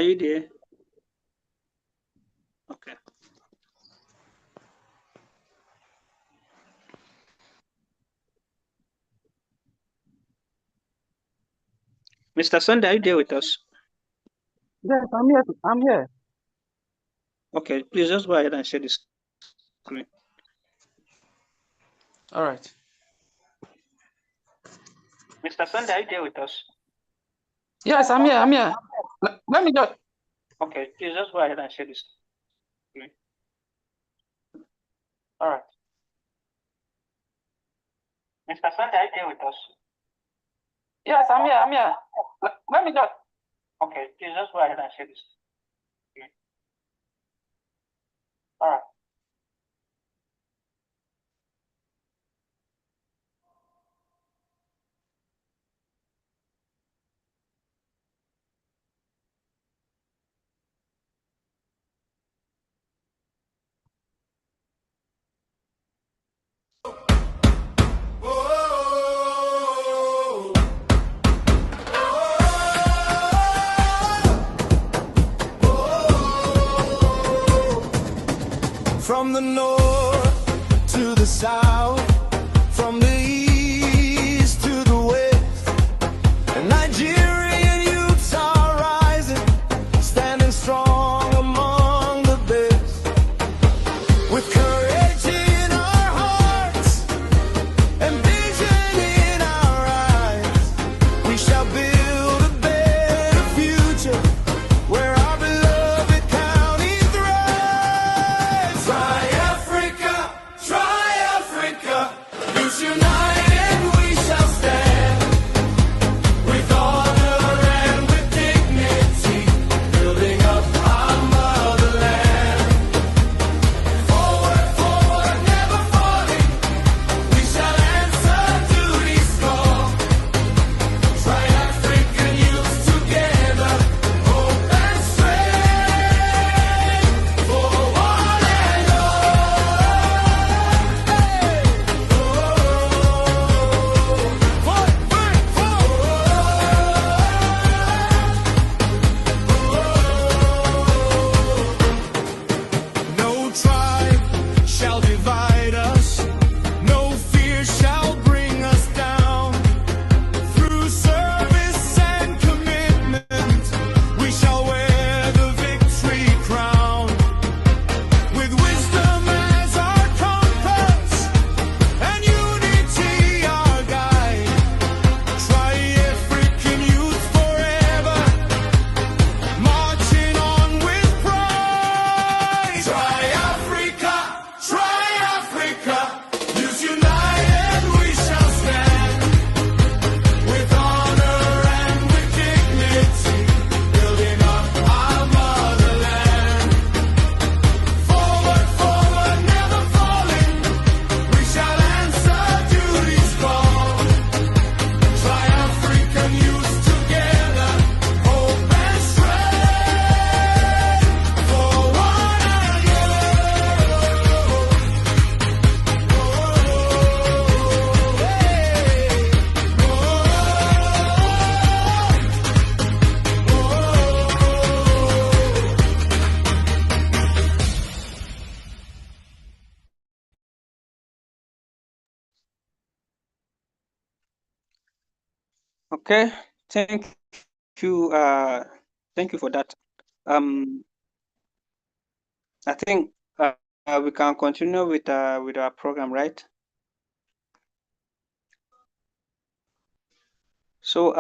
you there? Okay. Mr. Sunday, are you there with us? Yes, I'm here. I'm here. Okay, please just go ahead and share this screen. All right. Mr. Sunday, are you there with us? Yes, I'm here. I'm here. Let me just. Okay, please just go ahead and share this screen. All right. Mr. Sunday, are you there with us? Yes, I'm here. I'm here. Let me just. Okay, please just go ahead and share this screen. All right. From the north to the south, from the east to the west, and Nigerian youths are rising, standing strong among the best. With courage in our hearts and vision in our eyes, we shall build a better future where our beloved county thrives. Try Africa, youth united we shall stand, with honor and with dignity, building up our motherland. Forward, forward, never falling, we shall answer duty's call. Try African youths together, hope and strength for one and No tribe shall divide us, no fear shall bring us down. Through service and commitment, we shall wear the victory crown. With wisdom as our compass and unity our guide, try African youth forever, marching on with pride. Try Africa, youth united we shall stand, with honor and with dignity, building up our motherland. Forward, forward, never falling, we shall answer duty's call. Try African youth together, hope and strength for one Okay, thank you. Thank you for that. I think we can continue with our program, right? So,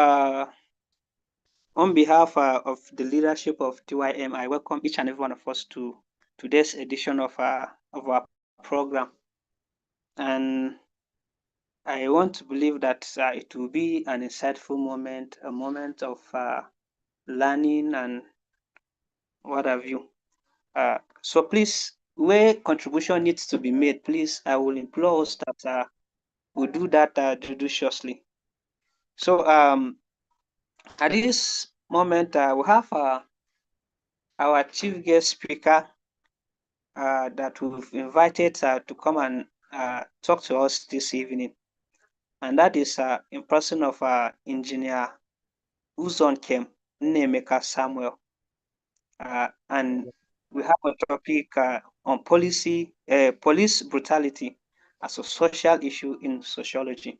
on behalf of the leadership of TYM, I welcome each and every one of us to today's edition of our program, and I want to believe that it will be an insightful moment, a moment of learning and what have you. So please, where contribution needs to be made, please, I will implore us that we'll do that judiciously. So at this moment, we have our chief guest speaker that we've invited to come and talk to us this evening, and that is in person of Engineer Uzonkem Nnemeka Samuel. and we have a topic on police brutality as a social issue in sociology.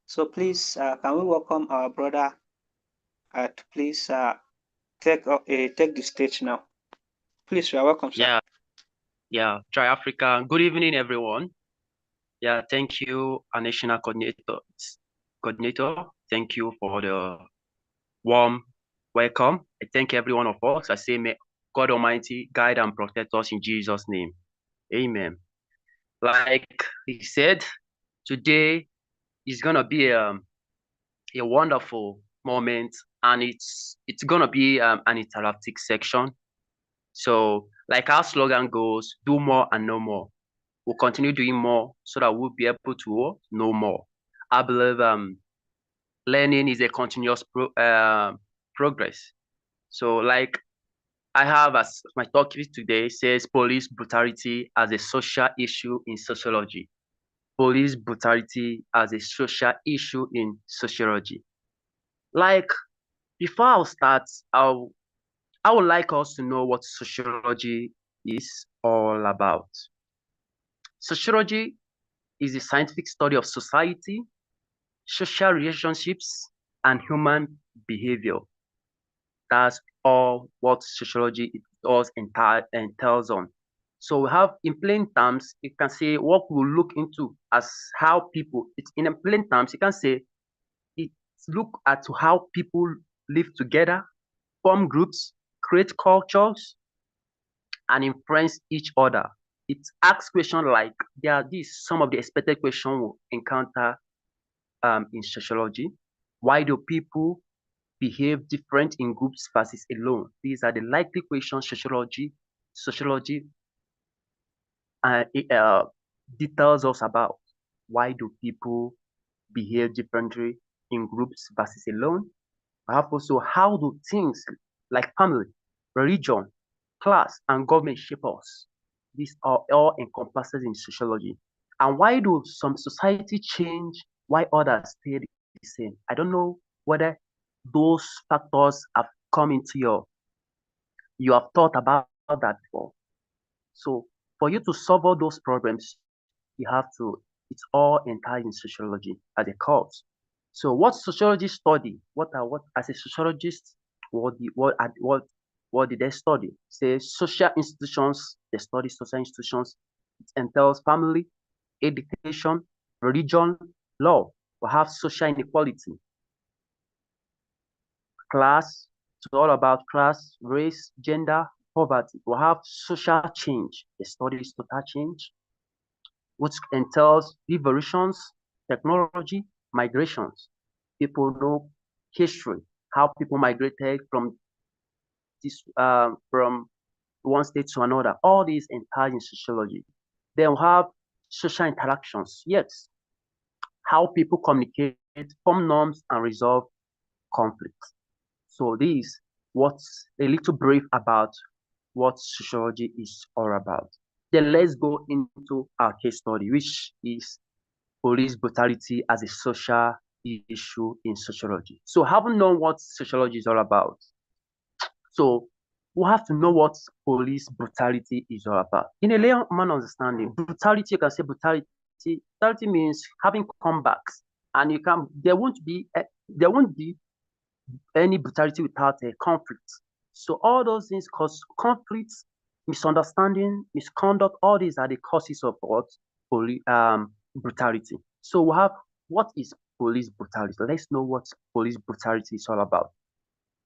So please, can we welcome our brother to please take the stage now. Please, you are welcome, sir. Yeah, Try Africa. Good evening, everyone. Yeah, thank you, our national coordinator. Thank you for the warm welcome. I thank every one of us. I say, may God Almighty guide and protect us in Jesus' name. Amen. Like he said, today is gonna be a wonderful moment, and it's gonna be an interactive section. So, like our slogan goes, do more and no more. We'll continue doing more so that we'll be able to know more. I believe learning is a continuous progress. So, like I have as my topic today says police brutality as a social issue in sociology. Police brutality as a social issue in sociology. Like before I'll start, I would like us to know what sociology is all about. Sociology is the scientific study of society, social relationships, and human behavior. That's all what sociology entails on. So we have in plain terms, you can say what we'll look into as how people, it's in plain terms, you can say it's look at how people live together, form groups, create cultures, and influence each other. It asks questions like there are these some of the expected questions we'll encounter in sociology. Why do people behave different in groups versus alone? These are the likely questions sociology details us about. Why do people behave differently in groups versus alone? Perhaps also how do things like family, religion, class, and government shape us? These are all encompassed in sociology. And why do some society change while others stay the same? I don't know whether those factors have come into you have thought about that before. So for you to solve all those problems, you have to, it's all entirely in sociology at a course. So what sociologists study, what as a sociologist, what did they study? Say social institutions, they study social institutions. It entails family, education, religion, law. We have social inequality, class, it's all about class, race, gender, poverty. We have social change, they study social change, which entails revolutions, technology, migrations. People know history, how people migrated from one state to another. All these entire in sociology. Then we have social interactions. Yes, how people communicate, form norms, and resolve conflicts. So this what's a little brief about what sociology is all about. Then let's go into our case study, which is police brutality as a social issue in sociology. So having known what sociology is all about, so we have to know what police brutality is all about. In a layman understanding, brutality, you can say brutality. Brutality means having comebacks, and there won't be any brutality without a conflict. So all those things cause conflicts, misunderstanding, misconduct. All these are the causes of what brutality. So we have what is police brutality. Let's know what police brutality is all about.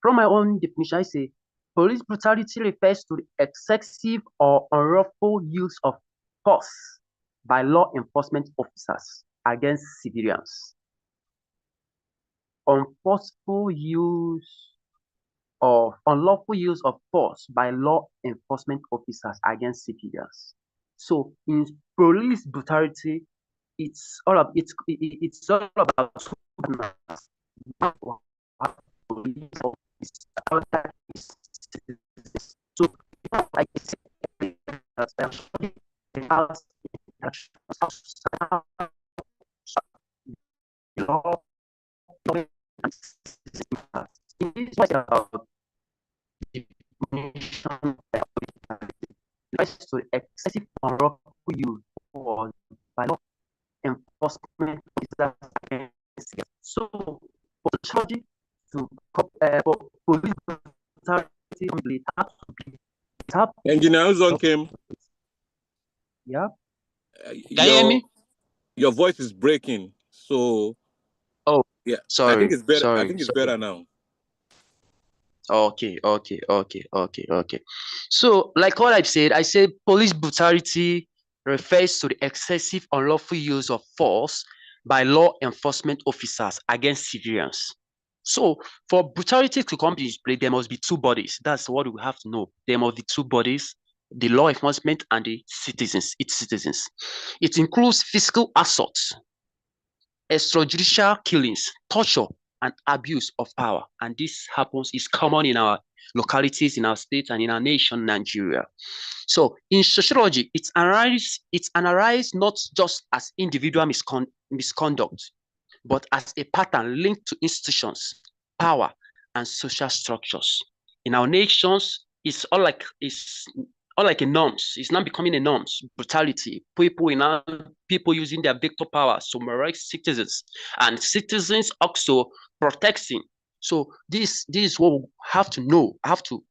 From my own definition, I say police brutality refers to the excessive or unlawful use of force by law enforcement officers against civilians. Unlawful use of force by law enforcement officers against civilians. So in police brutality, it's all about so like definition refers to the excessive unlawful use of by law enforcement officers against citizens. So, for sociology to for police brutality, it has to be. Engineer Uzon came. Yeah. Can you hear me? Your voice is breaking. So, oh, yeah, sorry. I think it's better. Sorry. I think it's better now. Okay. So, like what I said police brutality refers to the excessive unlawful use of force by law enforcement officers against civilians. So, for brutality to come into play, there must be two bodies. That's what we have to know. There must be two bodies: the law enforcement and the citizens. Its citizens. It includes physical assault, extrajudicial killings, torture, and abuse of power. And this is common in our localities, in our states, and in our nation, Nigeria. So in sociology, it's analyzed not just as individual misconduct, but as a pattern linked to institutions, power, and social structures. In our nations, it's all like a norms. It's not becoming a norms. Brutality, people using their veto power to summarize citizens, and citizens also protecting. So this is what we have to know. Have to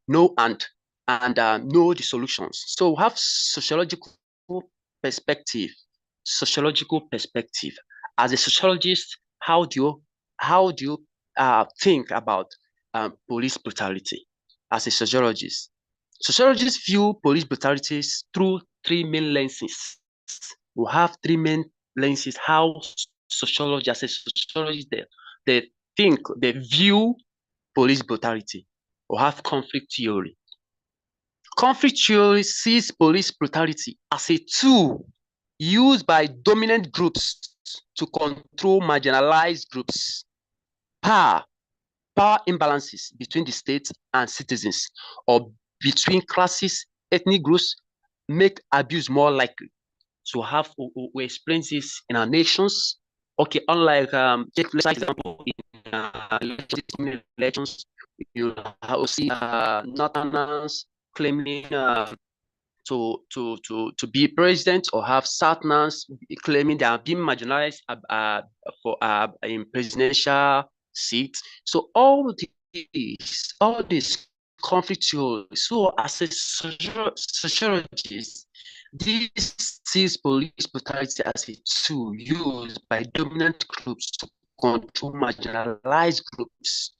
know and know the solutions. So we have sociological perspective. As a sociologist, how do you think about police brutality? As a sociologist, sociologists view police brutalities through three main lenses. We have three main lenses how sociologists, as a sociologist, they view police brutality. We have conflict theory. Conflict theory sees police brutality as a tool used by dominant groups to control marginalized groups. Power imbalances between the state and citizens, or between classes, ethnic groups, make abuse more likely. So we experience this in our nations. Okay, unlike let's take example in elections, you see northerners claiming to be president, or have southerners claiming they are being marginalized for in presidential seats. So all these conflict theories. So as a sociologist, this sees police brutality as a tool used by dominant groups to control marginalized groups.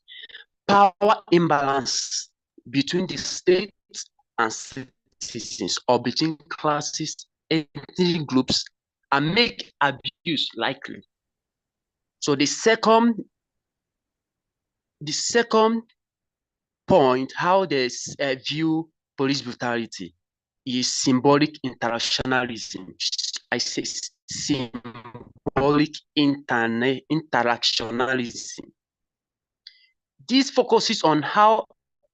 Power imbalance between the state and citizens, or between classes, ethnic groups, and make abuse likely. So the second point, how they view police brutality, is symbolic interactionalism. I say symbolic interactionalism. This focuses on how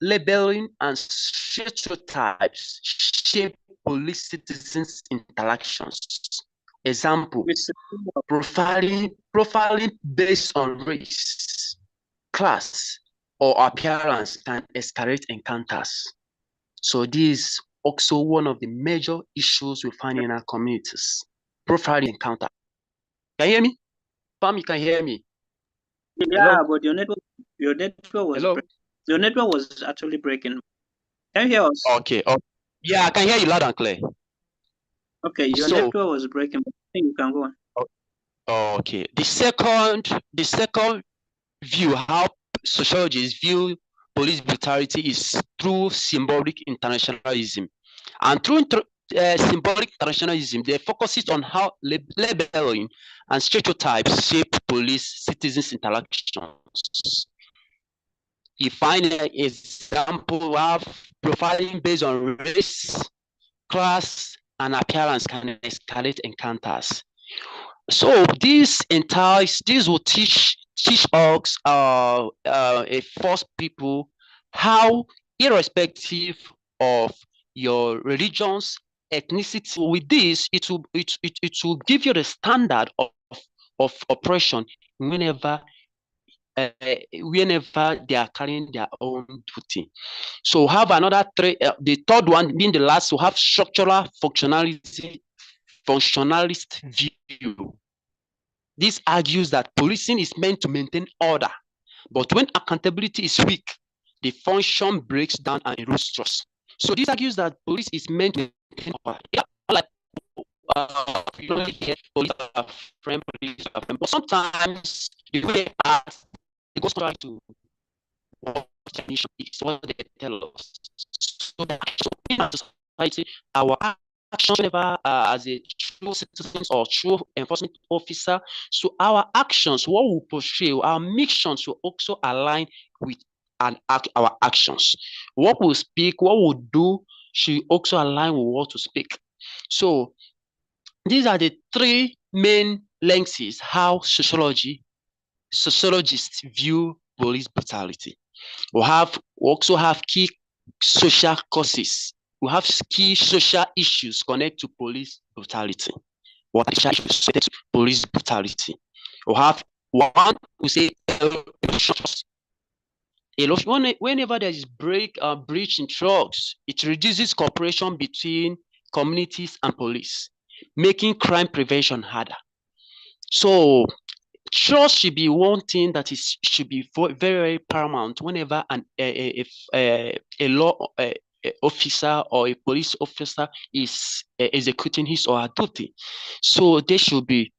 labeling and stereotypes shape police-citizens interactions. Example, profiling based on race, class, or appearance can escalate encounters. So this is also one of the major issues we find in our communities. Profiling encounter. Can you hear me? Pam, you can hear me? Yeah, Hello? but your network was Hello? your network was actually breaking. Can you hear us? Okay. Yeah, I can hear you loud and clear. Okay, your network was breaking, but I think you can go on. Okay. The second view, how sociologists view police brutality, is through symbolic internationalism. And through symbolic internationalism, they focus on how labeling and stereotypes shape police-citizens interactions. You find an example of profiling based on race, class, and appearance can escalate encounters. So this will teach us force people how, irrespective of your religions, ethnicity, with this it will give you the standard of oppression whenever whenever they are carrying their own duty. So have another three, the third one being the last, to have structural functionalist view. This argues that policing is meant to maintain order, but when accountability is weak, the function breaks down and erodes trust. So this argues that police is meant to maintain order. Yeah, like you don't hear police are friend, but sometimes the way they act, it goes contrary to what their mission is, what they tell us. So in our society, our actions, whenever as a true citizen or true enforcement officer, so our actions, what we portray, our missions will also align with our actions. What we speak, what we do, should also align with what we speak. So these are the three main lenses how sociologists view police brutality. We also have key social causes. We have key social issues connected to police brutality. What are the social issues connected to police brutality? We have one, we say whenever there is breach in trust, it reduces cooperation between communities and police, making crime prevention harder. So trust should be one thing that should be very, very paramount whenever a law officer or a police officer is executing his or her duty. So there should be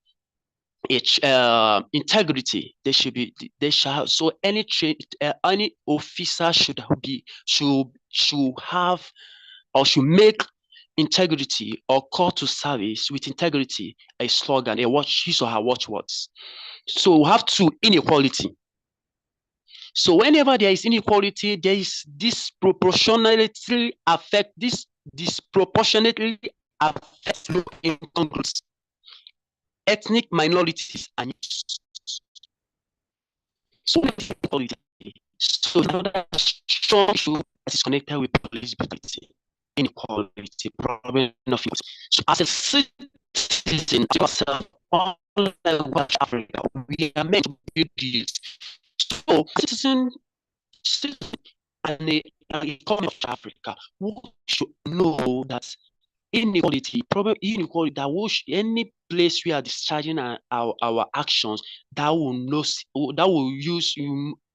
integrity. So any officer should have or should make integrity or call to service with integrity a slogan, his or her watchwords. So we have inequality. So whenever there is inequality, there is disproportionately affect low income groups, ethnic minorities, and so inequality. So another strong issue that is connected with police brutality, inequality, problem of equality. So as a citizen, yourself, all over Africa, we are meant to build this. So citizen and the economy of Africa, we should know that inequality, any place we are discharging our actions, that will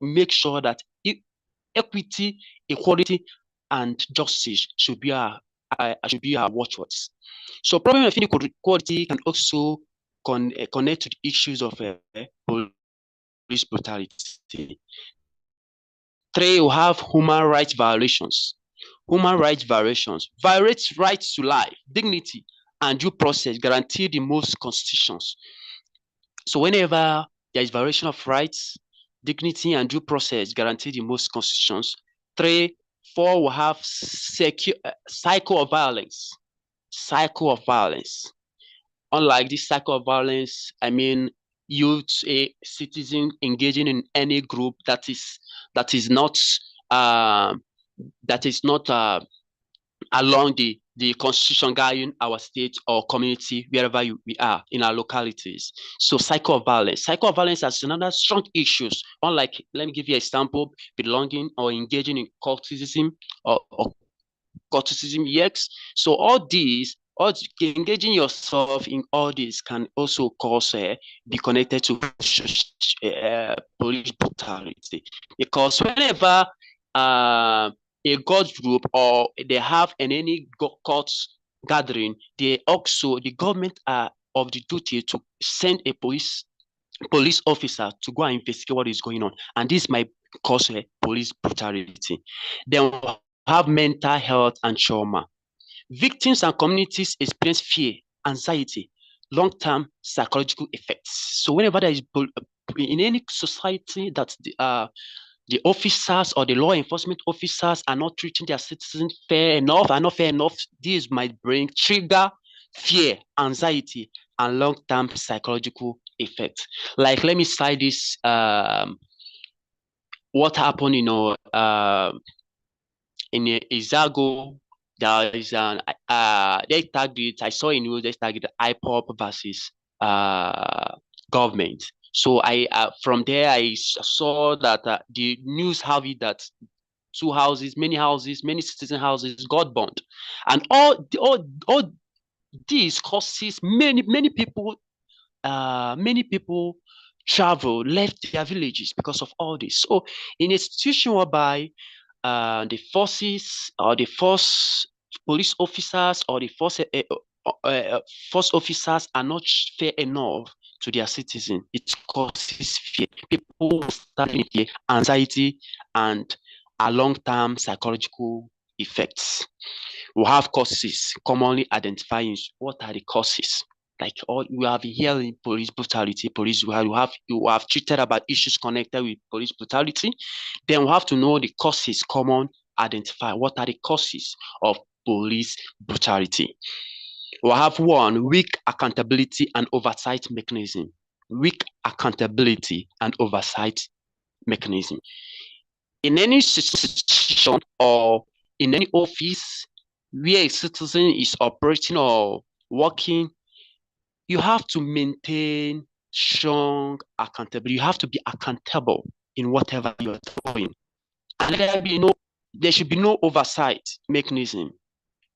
make sure that equity, equality, and justice should be our watchwords. So problem of inequality can also connect to the issues of police brutality. 3, we have human rights violations. Human rights violations violates rights to life, dignity, and due process guaranteed in most constitutions. So whenever there is violation of rights, dignity, and due process guaranteed in most constitutions. 3, 4, we have cycle of violence. Cycle of violence. Unlike this cycle of violence, I mean, youth, a citizen engaging in any group that is not along the constitution guiding our state or community, wherever we are in our localities. So cycle of violence. Cycle of violence has another strong issues. Unlike, let me give you an example, belonging or engaging in cultism or cultism, yes. So all these, engaging yourself in all this can also be connected to police brutality, because whenever a God group or they have any court gathering, the government are of the duty to send a police officer to go and investigate what is going on, and this might cause police brutality. Then we have mental health and trauma. Victims and communities experience fear, anxiety, long-term psychological effects. So whenever there is in any society that the officers or the law enforcement officers are not treating their citizens fair enough and not fair enough, this might trigger fear, anxiety, and long-term psychological effects. Like, let me cite this, what happened, in Izago. There is they tagged it. I saw in news they tagged IPOP versus government. So from there I saw that the news have it that many citizen houses got burned, and all this causes many people left their villages because of all this. So in a situation whereby the forces or the force police officers or the force officers are not fair enough to their citizens, it causes fear. People start with fear, anxiety, and a long-term psychological effects. We have causes commonly identifying what are the causes. Like we have been hearing police brutality, you have treated about issues connected with police brutality. Then we have to know the causes common, identify what are the causes of police brutality. We have one, weak accountability and oversight mechanism. Weak accountability and oversight mechanism. In any situation or in any office where a citizen is operating or working, you have to maintain strong accountability. You have to be accountable in whatever you're doing. And there should be no oversight mechanism.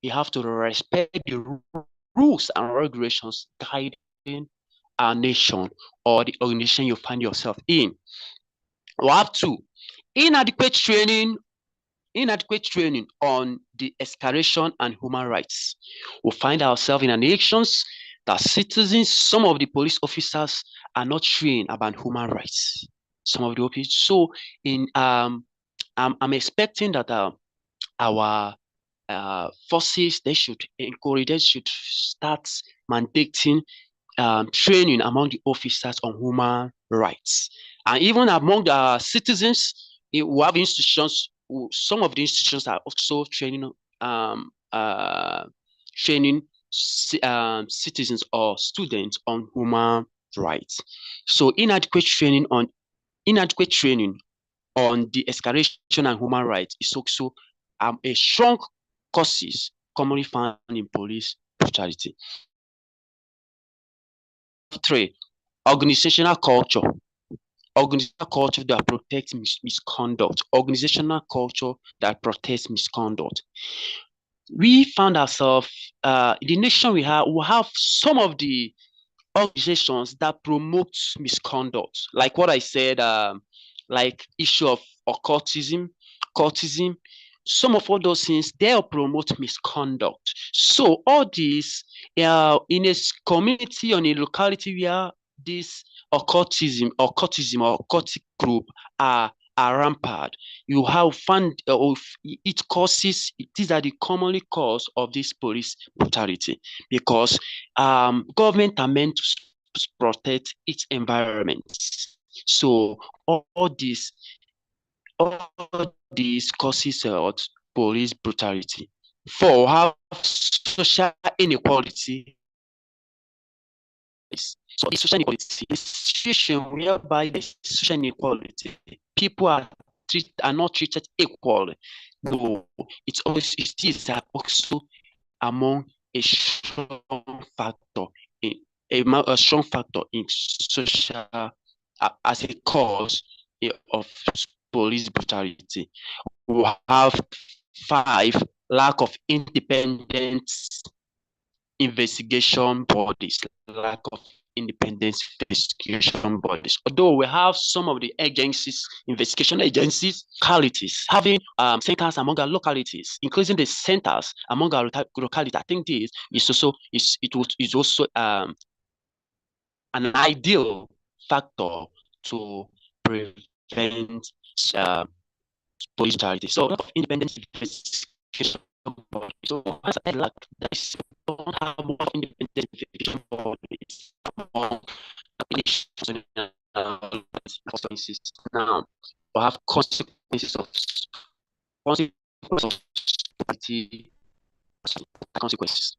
You have to respect the rules and regulations guiding our nation or the organization you find yourself in. We have to inadequate training on the escalation and human rights. We find ourselves in elections that citizens, some of the police officers are not trained about human rights. Some of the officers. So I'm expecting that our forces they should start mandating training among the officers on human rights, and even among the citizens. We have institutions. Some of the institutions are also training citizens or students on human rights. So inadequate training on the escalation and human rights is also a strong causes commonly found in police brutality. 3, organizational culture. Organizational culture that protects misconduct. Organizational culture that protects misconduct. We found ourselves, the nation we have some of the organizations that promote misconduct, like what I said, like issue of occultism, cultism. Some of all those things, they'll promote misconduct. So all these, in a community or in a locality where this occultism or occultic group are rampant, you have found it causes, these are the commonly cause of this police brutality, because government are meant to protect its environment. So all these causes police brutality. 4, have social inequality. So the social inequality is a situation whereby there's social inequality. People are not treated equally. No, it is also among a strong factor in social as a cause of police brutality. We have 5, lack of independent investigation bodies. Lack of independent investigation bodies. Although we have some of the agencies, investigation agencies, localities, having centers among our localities, including the centers among our localities. I think this is also an ideal factor to prevent police brutality. So a lot of independent investigation bodies. So as I lack, don't have more independent investigation bodies among now we have consequences of consequences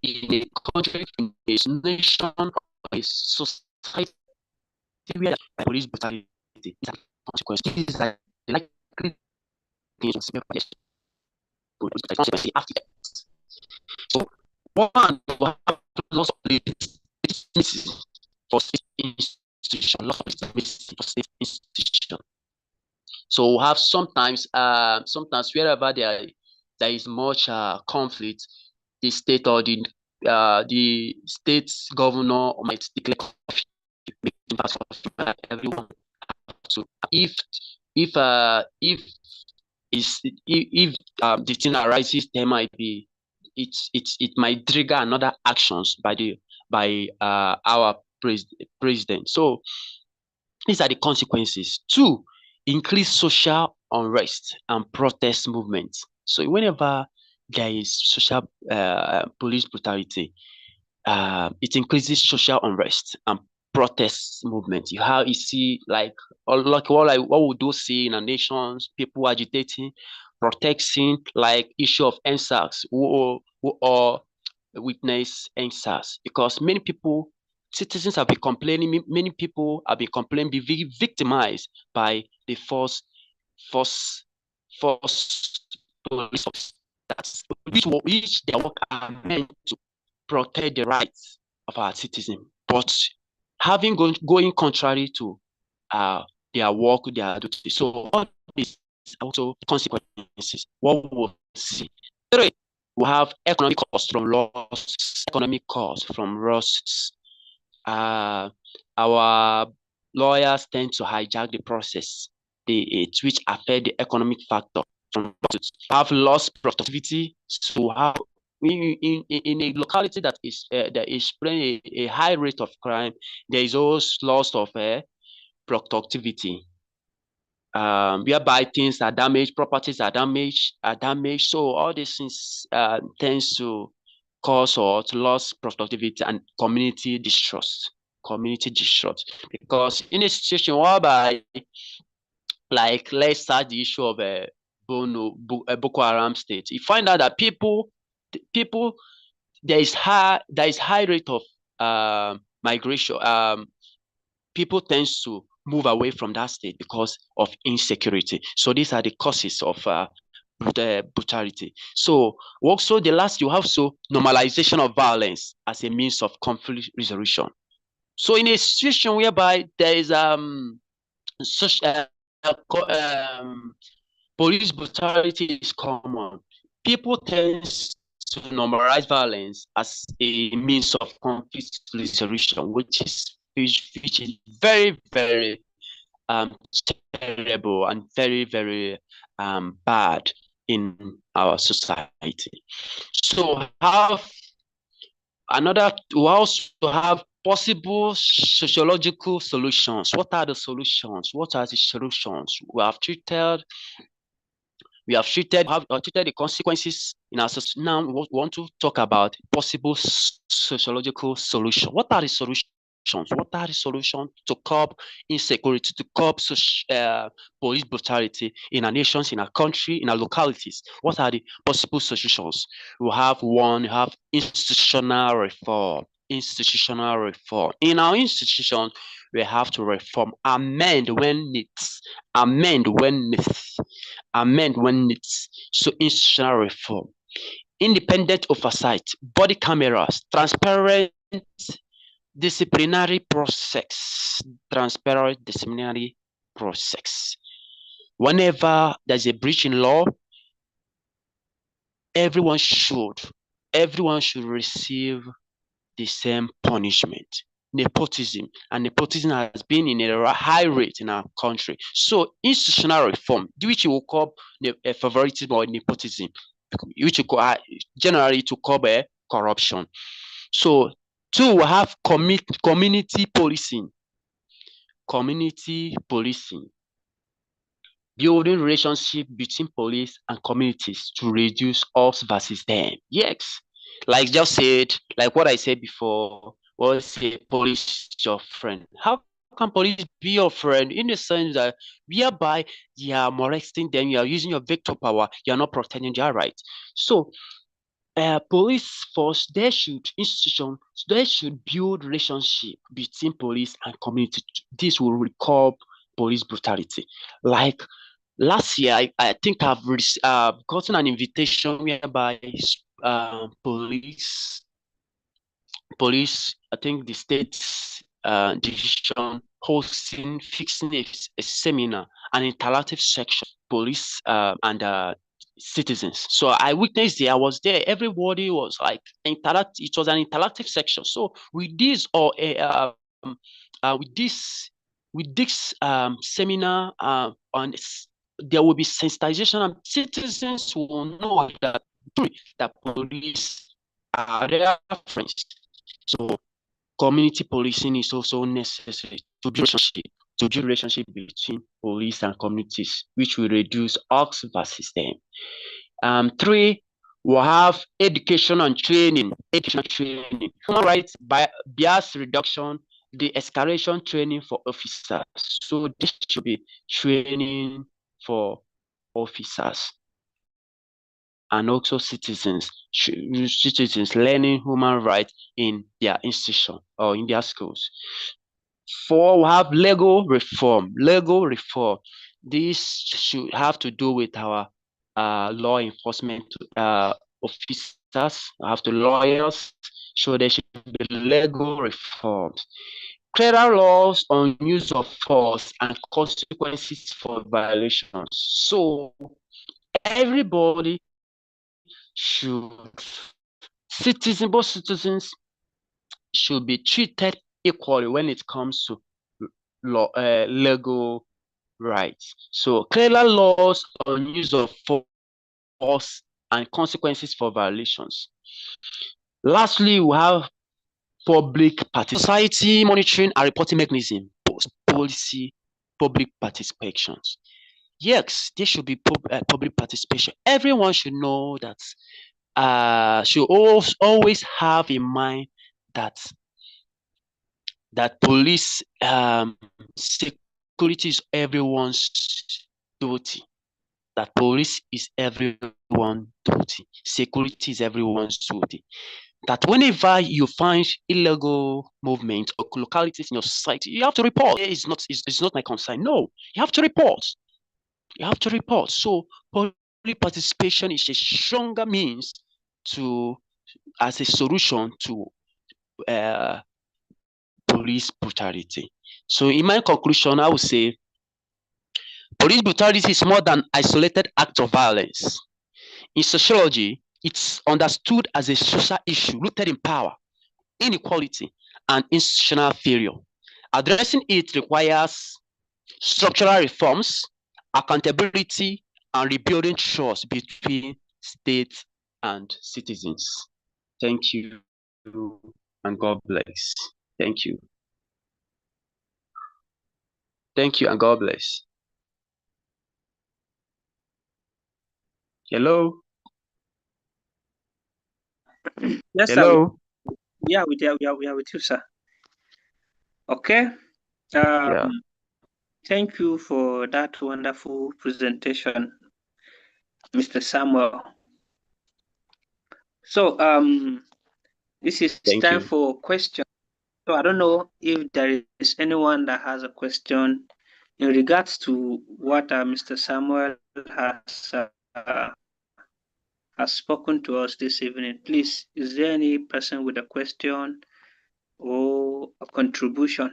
in a country, in a nation, or a society where police brutality is a consequence. This is like the likely things of severe consequences after that. So one, we have loss of legitimacy for institution, law is a state institution. So we have sometimes wherever there is much conflict, the state or the state governor might declare curfew, everyone. So if the thing arises, there might be it might trigger another actions by our president. So these are the consequences. 2, increase social unrest and protest movements. So whenever there is social police brutality, it increases social unrest and protest movement. You see like what we do see in our nations, people agitating, protesting, like issue of NSAS who or witness NSAS, because citizens have been complaining, many people have been complaining, be victimized by the force police officers, which their work are meant to protect the rights of our citizens, but going contrary to their work, their duty. So all these also consequences. What we'll see. 3, we have economic costs from loss, our lawyers tend to hijack the process, which affect the economic factor. From have lost productivity, so have in a locality that is playing a high rate of crime, there is also loss of productivity. Whereby things are damaged, properties are damaged. So all these things tends to cause or to lose productivity and community distrust. Because in a situation whereby, like, let's start the issue of Boko Haram state, you find out that people there is high rate of migration. People tends to move away from that state because of insecurity. So these are the causes of brutality. So also the last, you have normalization of violence as a means of conflict resolution. So in a situation whereby there is police brutality is common, people tend to normalize violence as a means of conflict resolution, which is very, very terrible and very, very bad in our society. So we also have possible sociological solutions. What are the solutions? We have treated the consequences in our society. Now we want to talk about possible sociological solutions. What are the solutions? What are the solutions to curb insecurity, to curb police brutality in our nations, in our country, in our localities? What are the possible solutions? We have institutional reform. In our institutions, we have to reform, amend when needs. So institutional reform, independent oversight, body cameras, transparent disciplinary process. Whenever there's a breach in law, everyone should receive the same punishment. Nepotism has been in a high rate in our country. So institutional reform, which will curb favoritism or nepotism, which will generally to curb corruption. So 2, we have community policing. Building relationship between police and communities to reduce us versus them. Yes, like what I said before, say police is your friend. How can police be your friend? In the sense that whereby you are molesting them, you are using your veto power, you are not protecting their rights. So police force, they should build relationship between police and community. This will curb police brutality. Like last year, I think I've gotten an invitation whereby police, I think the state's division fixing a seminar, an interactive section, police and citizens. So I witnessed it. I was there. Everybody was like it was an interactive section. So with this with this seminar on there will be sensitization, and citizens will know that police are their friends. So community policing is also necessary to build relationship between police and communities, which will reduce us versus them. 3, we'll have education and training, human rights, bias reduction, de-escalation training for officers. So this should be training for officers and also citizens learning human rights in their institution or in their schools. 4, we have legal reform. This should have to do with our law enforcement officers, lawyers, so there should be legal reforms. Clearer laws on use of force and consequences for violations. So everybody both citizens should be treated equally when it comes to legal rights. So clearer laws on use of force and consequences for violations. Lastly, we have public participation, society monitoring and reporting mechanism, policy, public participations. Yes, there should be public participation. Everyone should know that should always have in mind that police security is everyone's duty. That police is everyone's duty. Security is everyone's duty. That whenever you find illegal movement or localities in your society, you have to report. It's not my concern. No, you have to report. So public participation is a stronger means as a solution to police brutality. So in my conclusion, I would say police brutality is more than isolated act of violence. In sociology, it's understood as a social issue rooted in power, inequality, and institutional failure. Addressing it requires structural reforms, accountability, and rebuilding trust between state and citizens. Thank you, and God bless. Thank you. Thank you, and God bless. Hello? Yes, Hello? sir. We are with you, sir. Okay. Yeah. Thank you for that wonderful presentation, Mr. Samuel. So this is Thank time you. for questions. So I don't know if there is anyone that has a question in regards to what Mr. Samuel has spoken to us this evening. Please, is there any person with a question or a contribution?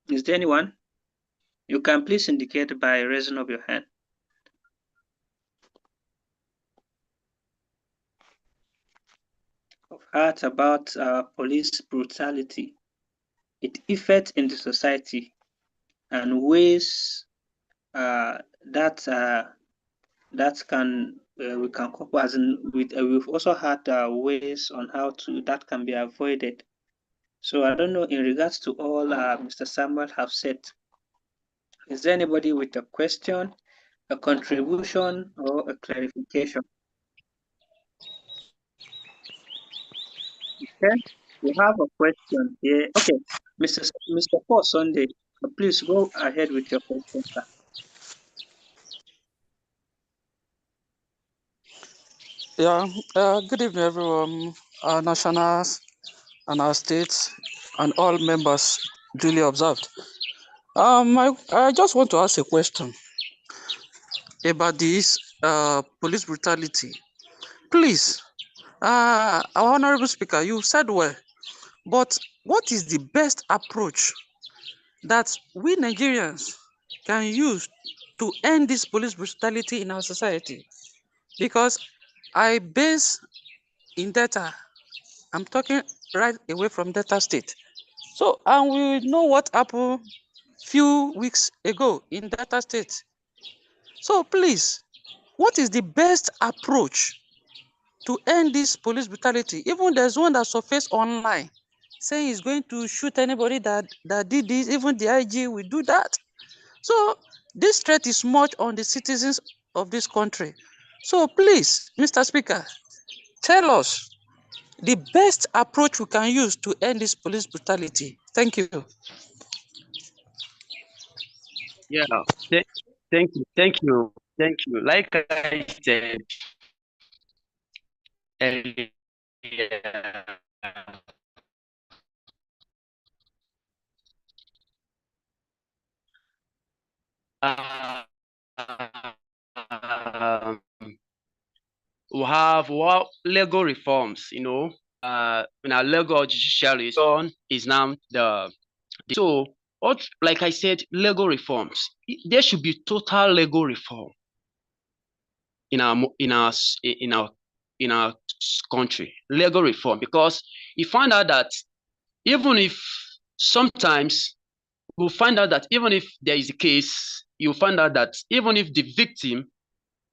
Is there anyone? You can please indicate by raising up your hand. I've heard about police brutality, its effect in the society, and ways that can we can cope as in with. We've also had ways on how that can be avoided. So I don't know in regards to all Mr. Samuel have said. Is there anybody with a question, a contribution, or a clarification? Okay, we have a question here. Okay, Mr. Paul Sunday, please go ahead with your question, sir. Yeah, good evening, everyone, our nationals and our states and all members duly observed. I just want to ask a question about this police brutality. Please, our honorable speaker, you said well But what is the best approach that we Nigerians can use to end this police brutality in our society? Because I base in Delta, I'm talking right away from Delta State. So, and we know what happened few weeks ago in Delta State. So please, what is the best approach to end this police brutality? Even there's one that surfaced online saying he's going to shoot anybody that did this, even the IG will do that. So this threat is much on the citizens of this country. So please, Mr. Speaker, tell us the best approach we can use to end this police brutality. Thank you. Yeah, thank you. Like I said earlier, um, we have legal reforms, in our legal judiciary is now so what, like I said, legal reforms. There should be total legal reform in our country, legal reform, because you find out that even if sometimes we'll find out that even if there is a case, you'll find out that even if the victim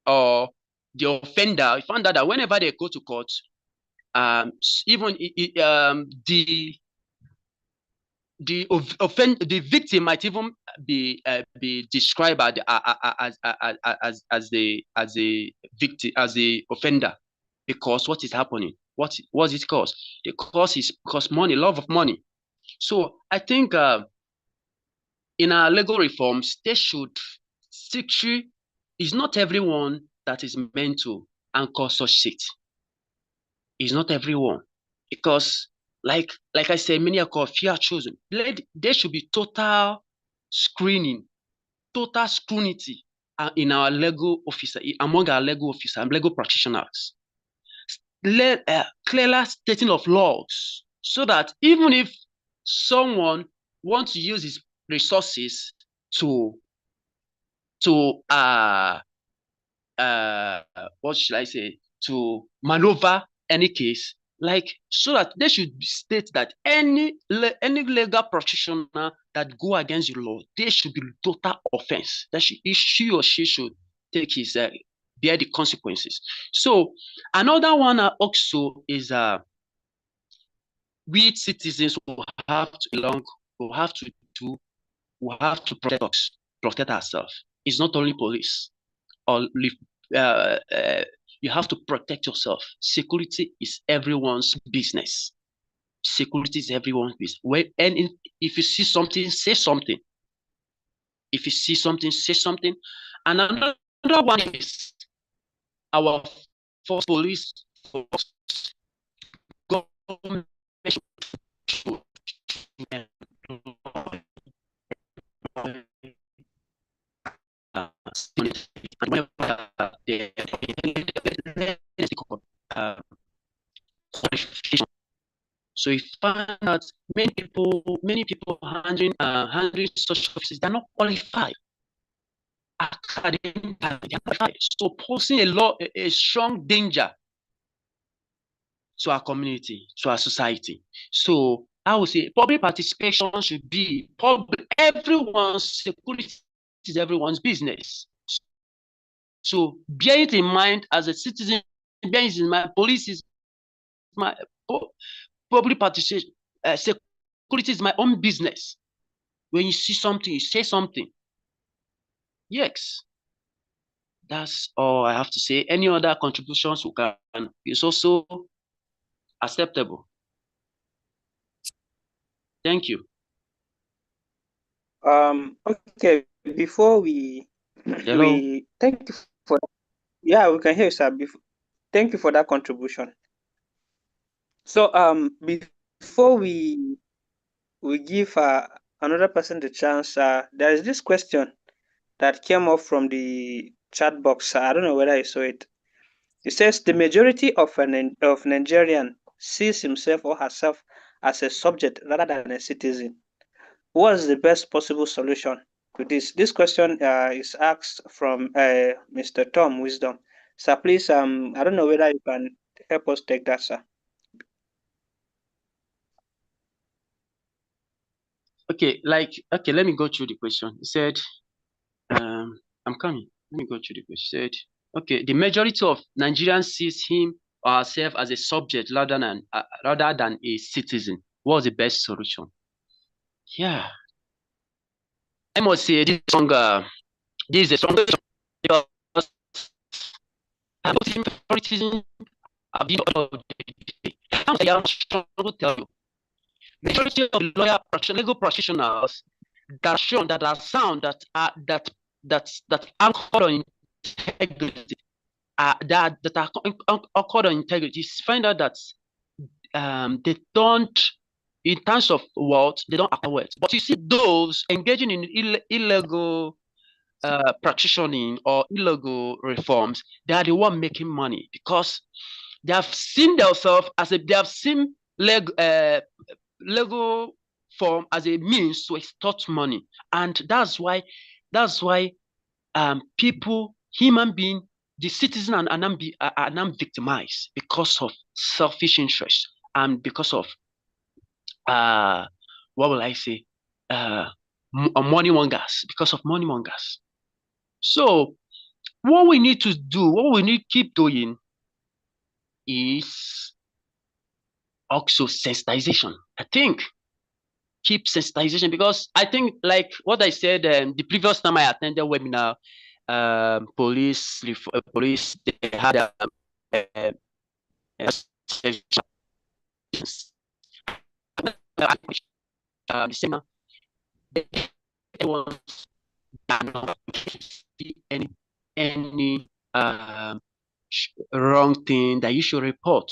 or the offender, you find out that whenever they go to court, even the victim might even be described as the victim, as the offender, because what is happening? What it cause? The cause is because money, love of money. So I think in our legal reforms, they should secretary is not everyone that is meant to anchor such seat. It's not everyone, because like I said, many are called fear chosen. There should be total screening, total scrutiny in our legal officer, among our legal officers and legal practitioners. Clearer stating of laws, so that even if someone wants to use his resources to what should I say, to maneuver any case, like, so that they should state that any legal practitioner that go against the law, there should be total offense. That she or she should take his bear the consequences. So another one also is we citizens will have to belong, will have to protect ourselves. It's not only police or you have to protect yourself. Security is everyone's business. Security is everyone's business. If you see something, say something. If you see something, say something. And another one is our force, police force, government should so you find out many people handling such offices, they're not qualified. Academically, they're not qualified. So posing a strong danger to our community, to our society. So I would say public participation should be public. Everyone's security is everyone's business. So bear it in mind as a citizen, bear it in mind, police is my public participation, security is my own business. When you see something, you say something. Yes. That's all I have to say. Any other contributions we can is also acceptable. Thank you. Okay, before we Hello. thank you for that. Yeah, we can hear you, sir. Thank you for that contribution. So before we give another person the chance, there is this question that came up from the chat box. I don't know whether you saw it. It says the majority of Nigerian sees himself or herself as a subject rather than a citizen. What is the best possible solution to this? This question is asked from Mr. Tom Wisdom. Sir, please, I don't know whether you can help us take that, sir. Okay, let me go through the question. He said, I'm coming. Let me go through the question. He said, okay, the majority of Nigerians sees him or herself as a subject rather than a citizen. What's the best solution? Yeah, I must say this is a strong because favoritism have been I am strong to tell you. Majority of legal practitioners that shown that are sound that anchored on integrity that are anchored on integrity find out that they don't, in terms of wealth, they don't acquire wealth. But you see those engaging in illegal practicing or illegal reforms, they are the one making money because they have seen themselves they have seen legal form as a means to extort money, and that's why people, human being, the citizen are now victimized because of selfish interest and because of what will I say, money mongers, because of money mongers. So what we need to do, what we need to keep doing is also sensitization. I think keep sensitization, because I think, like what I said the previous time I attended webinar, police they had the same any wrong thing that you should report.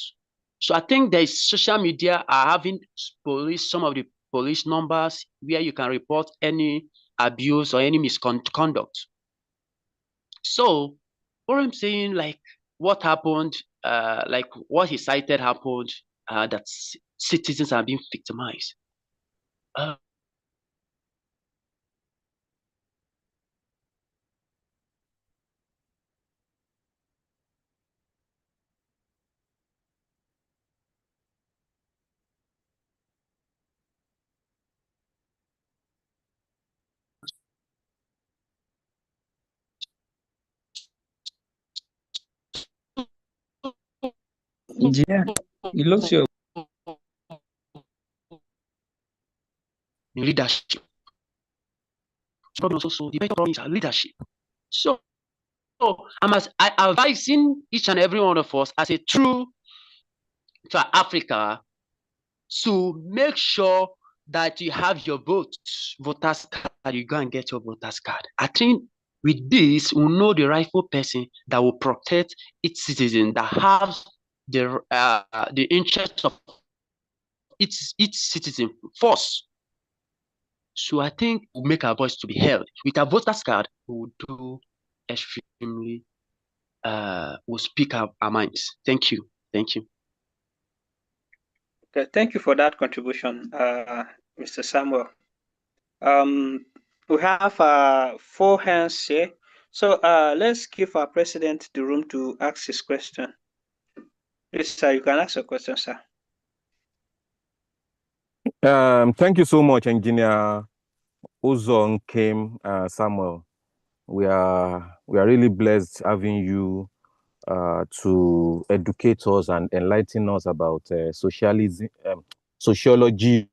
So I think there's social media are having some of the police numbers where you can report any abuse or any misconduct. So what I'm saying, like what happened, like what he cited happened, that citizens are being victimized. Yeah, you lost your leadership. Also, the better is leadership. So I'm advising each and every one of us as a true to Africa to make sure that you have your voters card, you go and get your voters card. I think with this, we'll know the rightful person that will protect its citizen, that has the interest of its citizen first. So I think we'll make our voice to be heard. With our voters card, we'll do extremely, we'll speak our minds. Thank you. Thank you. Okay, thank you for that contribution, Mr. Samuel. We have 4 hands here. So let's give our president the room to ask his question. Please, sir, you can ask your question, sir. Thank you so much, Engineer Ozong Kim Samuel. We are really blessed having you to educate us and enlighten us about socialism, sociology,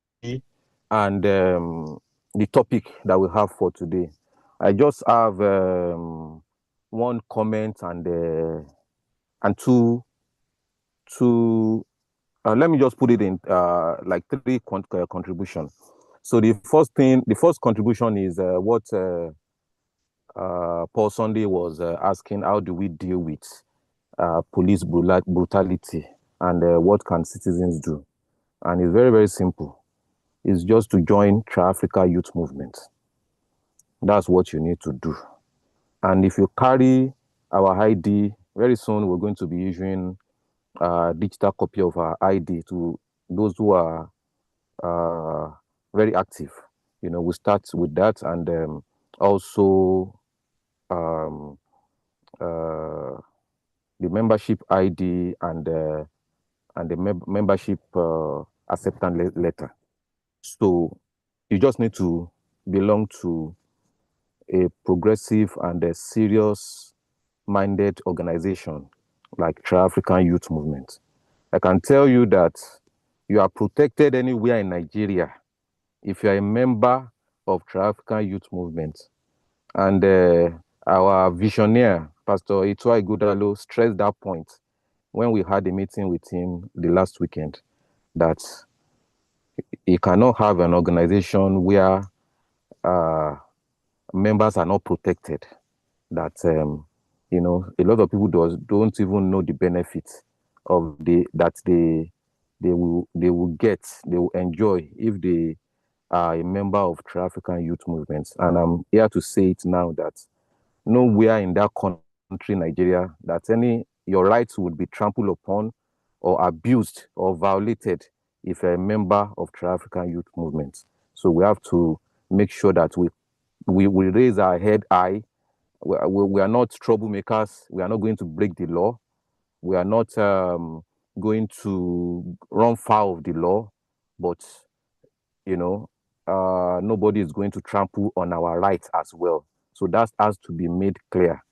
and the topic that we have for today. I just have one comment and two. Let me just put it in like 3 contributions. So the first contribution is what Paul Sunday was asking: how do we deal with police brutality, and what can citizens do? And it's very, very simple. It's just to join Tri-Africa Youth Movement. That's what you need to do. And if you carry our ID, very soon we're going to be issuing a digital copy of our ID to those who are very active. We start with that, and also the membership ID and the membership acceptance letter. So you just need to belong to a progressive and a serious-minded organization like Tri-African Youth Movement. I can tell you that you are protected anywhere in Nigeria if you are a member of Tri-African Youth Movement. And our visionary, Pastor Itwai Ighodalo, stressed that point when we had a meeting with him the last weekend, that he cannot have an organization where members are not protected. That a lot of people don't even know the benefits of that they will get, they will enjoy if they are a member of Tri-African Youth Movements. And I'm here to say it now that nowhere in that country, Nigeria, that your rights would be trampled upon or abused or violated if you're a member of Tri-African Youth Movement. So we have to make sure that we raise our head high. We are not troublemakers. We are not going to break the law. We are not going to run foul of the law, but nobody is going to trample on our rights as well. So that has to be made clear.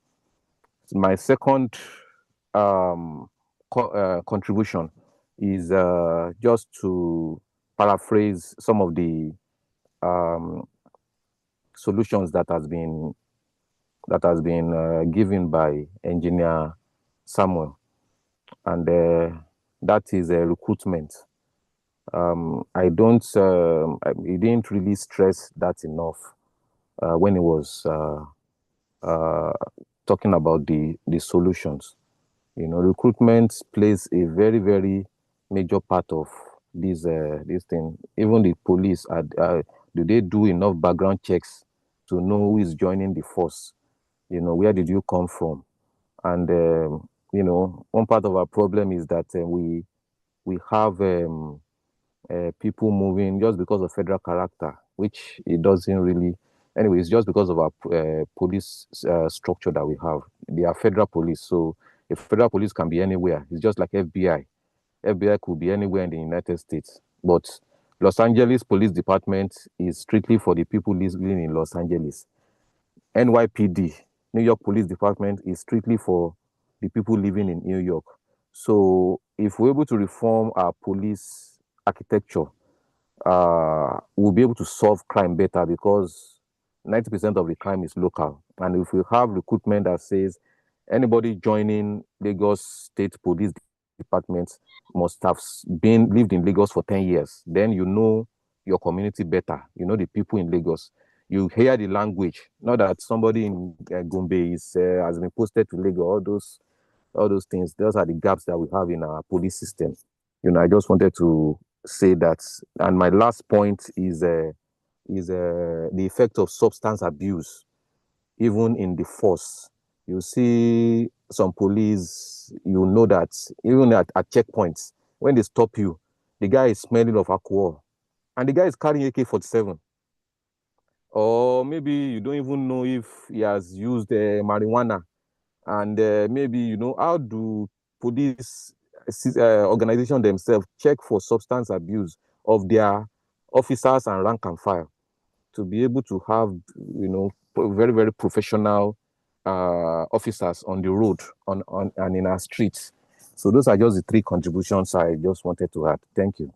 My second contribution is just to paraphrase some of the solutions that has been given by Engineer Samuel, and that is recruitment. He didn't really stress that enough when he was talking about the solutions. Recruitment plays a very, very major part of this thing. Even the police, do they do enough background checks to know who is joining the force? Where did you come from? And one part of our problem is that we have people moving just because of federal character, which it doesn't really. Anyway, it's just because of our police structure that we have. They are federal police, so if federal police can be anywhere, it's just like FBI. FBI could be anywhere in the United States, but Los Angeles Police Department is strictly for the people living in Los Angeles. NYPD, New York Police Department, is strictly for the people living in New York. So if we're able to reform our police architecture, we'll be able to solve crime better, because 90% of the crime is local. And if we have recruitment that says anybody joining Lagos State Police Department must have lived in Lagos for 10 years, then you know your community better. You know the people in Lagos. You hear the language. Not that somebody in Gombe has been posted to Lagos. All those things. Those are the gaps that we have in our police system. I just wanted to say that. And my last point is the effect of substance abuse, even in the force. You see some police, that even at checkpoints, when they stop you, the guy is smelling of alcohol, and the guy is carrying AK-47. Or maybe you don't even know if he has used marijuana. And maybe, how do police organization themselves check for substance abuse of their officers and rank and file, to be able to have, very, very professional officers on the road and in our streets. So those are just the three contributions I just wanted to add. Thank you.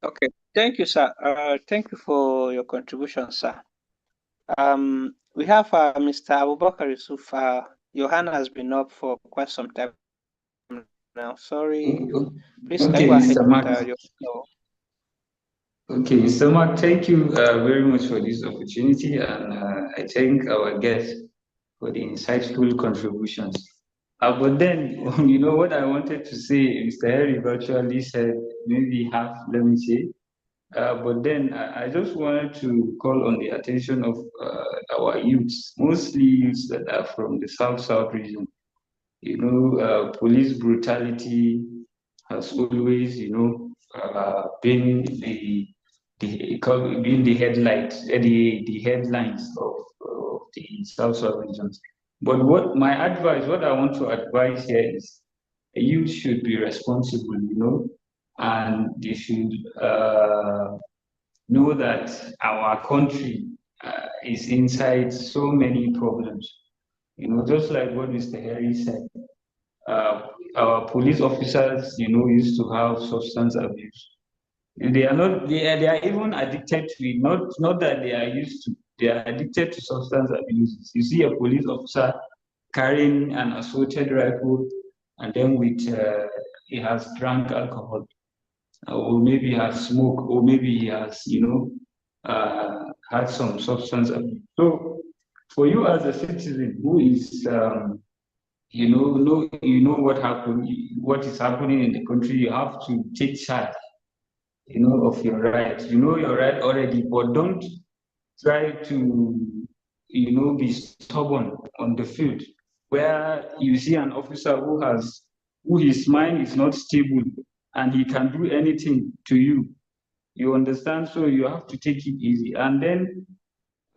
Okay, thank you, sir. Thank you for your contribution, sir. We have Mr. Abubakar Yusuf. Your hand has been up for quite some time now. Sorry. Please, Okay, can you go ahead Mr. with Mark. your floor? Okay, Mr. Mark, thank you very much for this opportunity, and I thank our guests for the insightful contributions. But then, what I wanted to say, Mr. Harry virtually said maybe half, let me say. But then I just wanted to call on the attention of our youths, mostly youths that are from the South region. police brutality has always, been the headlights, the headlines of the South regions. But what I want to advise here is, youth should be responsible, and they should know that our country is inside so many problems. Just like what Mr. Harry said, our police officers, used to have substance abuse. They are not. They are even addicted to it. Not that they are used to. They are addicted to substance abuse. You see a police officer carrying an assaulted rifle, and then he has drank alcohol, or maybe he has smoked, or maybe he has had some substance abuse. So, for you as a citizen who is what is happening in the country, you have to take charge, of your rights. You know your right already, but don't try to, be stubborn on the field where you see an officer who his mind is not stable and he can do anything to you. You understand? So you have to take it easy. And then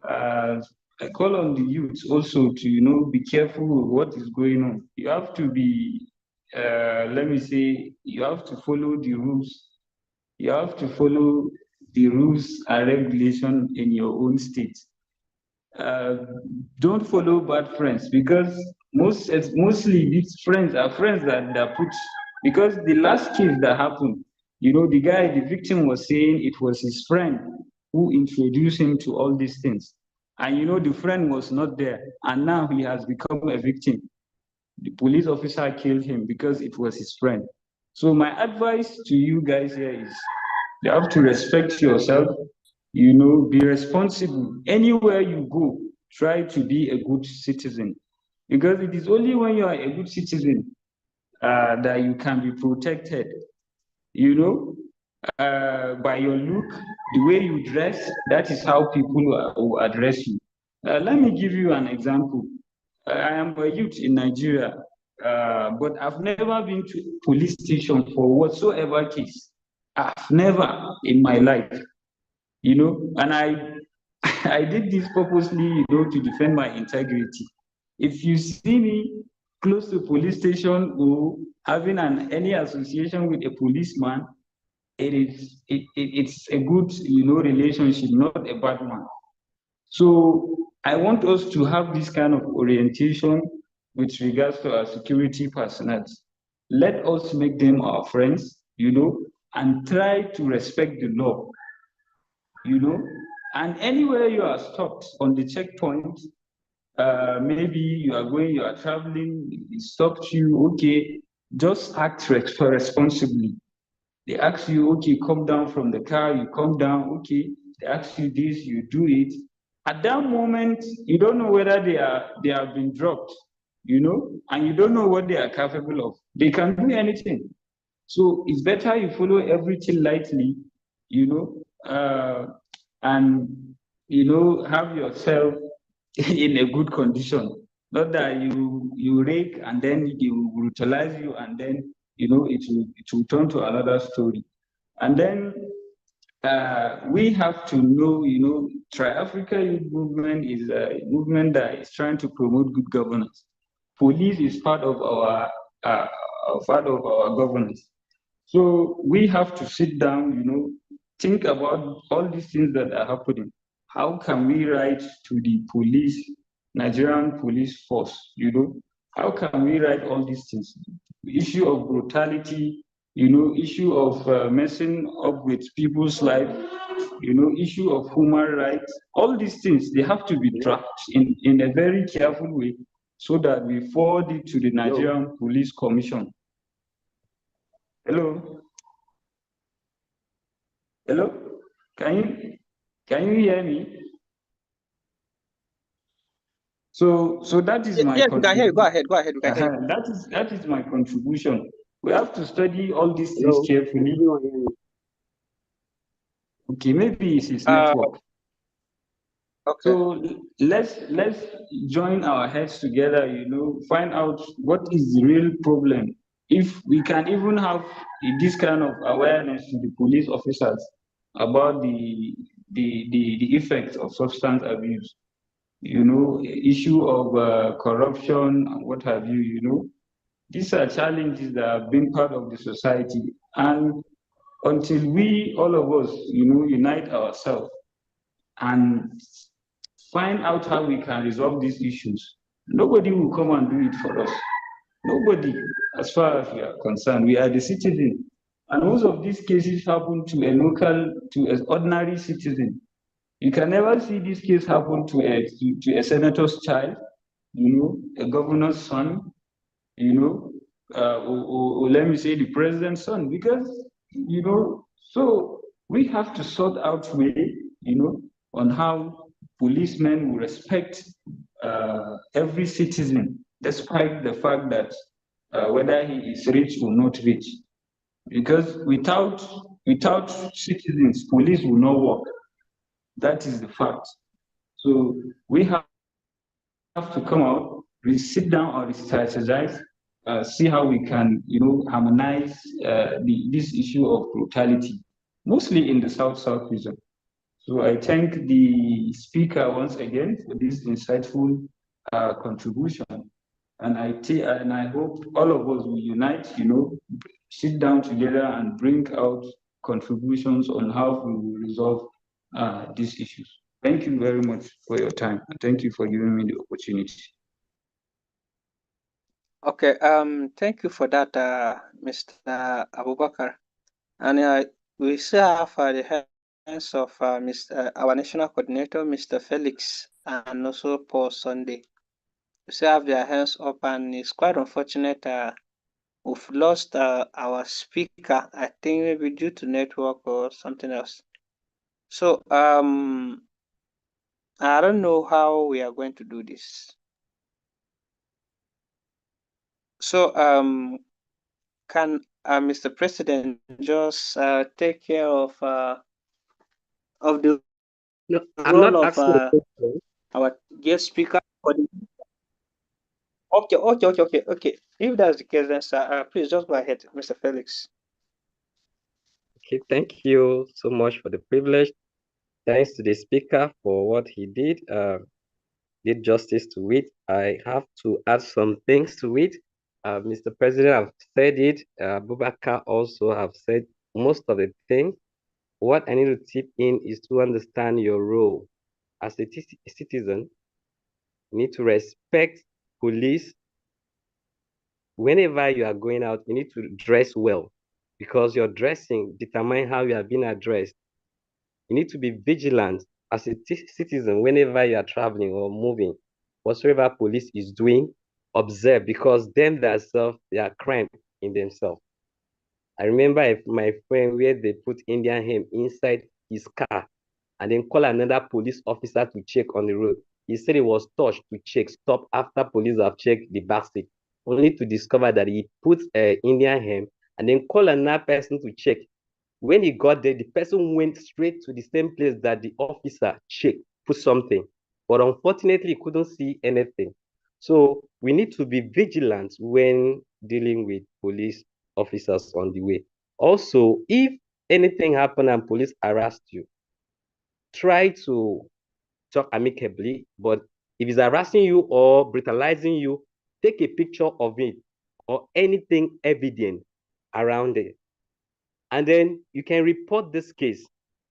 I call on the youth also to, be careful with what is going on. You have to be, let me say, you have to follow the rules. You have to follow the rules and regulation in your own state. Don't follow bad friends, because mostly these friends are friends that are put, because the last case that happened, the victim was saying it was his friend who introduced him to all these things. And the friend was not there, and now he has become a victim. The police officer killed him because it was his friend. So my advice to you guys here is, you have to respect yourself, be responsible. Anywhere you go, try to be a good citizen. Because it is only when you are a good citizen that you can be protected. By your look, the way you dress, that is how people will address you. Let me give you an example. I am a youth in Nigeria, but I've never been to a police station for whatsoever case. I've never in my life, and I did this purposely, to defend my integrity. If you see me close to a police station or having any association with a policeman, it's a good, relationship, not a bad one. So I want us to have this kind of orientation with regards to our security personnel. Let us make them our friends, and try to respect the law, and anywhere you are stopped on the checkpoint, maybe you are traveling, it stopped you, okay, just act responsibly. They ask you, okay, come down from the car, you come down, okay, they ask you this, you do it. At that moment, you don't know whether they have been dropped, and you don't know what they are capable of. They can do anything. So it's better you follow everything lightly, and have yourself in a good condition. Not that you rake and then they will brutalize you, and then it will turn to another story. And then we have to know, Tri-Africa Youth Movement is a movement that is trying to promote good governance. Police is part of our governance. So we have to sit down, think about all these things that are happening. How can we write to the Nigerian police force, How can we write all these things? The issue of brutality, issue of messing up with people's life, issue of human rights, all these things, they have to be drafted in a very careful way so that we forward it to the Nigerian Police Commission. Hello? Hello? Can you hear me? So that is my yes, we can hear you. Go ahead. We can hear you. That is my contribution. We have to study all these things carefully. Okay, maybe it's his network. Okay. So let's join our heads together, find out what is the real problem. If we can even have this kind of awareness to the police officers about the effects of substance abuse, issue of corruption and what have you. These are challenges that have been part of the society. And until we, all of us, unite ourselves and find out how we can resolve these issues, nobody will come and do it for us. Nobody, as far as we are concerned. We are the citizen. And most of these cases happen to an ordinary citizen. You can never see this case happen to a senator's child, a governor's son, or let me say the president's son, because, so we have to sort out way, on how policemen will respect every citizen, despite the fact that whether he is rich or not rich. Because without citizens, police will not work. That is the fact. So we have to come out, we sit down or strategize, see how we can, harmonize this issue of brutality, mostly in the South region. So I thank the speaker once again for this insightful contribution, and I hope all of us will unite, sit down together and bring out contributions on how we will resolve these issues. Thank you very much for your time, and thank you for giving me the opportunity. Okay. Thank you for that, Mr. Abubakar. And we still have the hands of our national coordinator, Mr. Felix, and also Paul Sunday. We still have their hands up, and it's quite unfortunate. We've lost our speaker. I think maybe due to network or something else. So I don't know how we are going to do this. So can Mr. President just take care of the No, I'm role not of asking a question. our guest speaker? Okay. If that's the case, then sir, please just go ahead, Mr. Felix. Okay, thank you so much for the privilege. Thanks to the speaker for what he did justice to it. I have to add some things to it. Mr. President have said it. Bubakar also have said most of the things. What I need to tip in is to understand your role as a citizen. You need to respect police. Whenever you are going out, you need to dress well because your dressing determines how you are being addressed. You need to be vigilant as a citizen whenever you are traveling or moving. Whatsoever police is doing, observe because them themselves, they are crime in themselves. I remember my friend where they put Indian hemp inside his car and then call another police officer to check on the road. He said he was touched to check, stop after police have checked the backseat, only to discover that he put Indian hemp and then call another person to check. When he got there, the person went straight to the same place that the officer checked, put something. But unfortunately, he couldn't see anything. So we need to be vigilant when dealing with police officers on the way. Also, if anything happened and police harassed you, try to talk amicably. But if he's harassing you or brutalizing you, take a picture of it or anything evident around it. And then you can report this case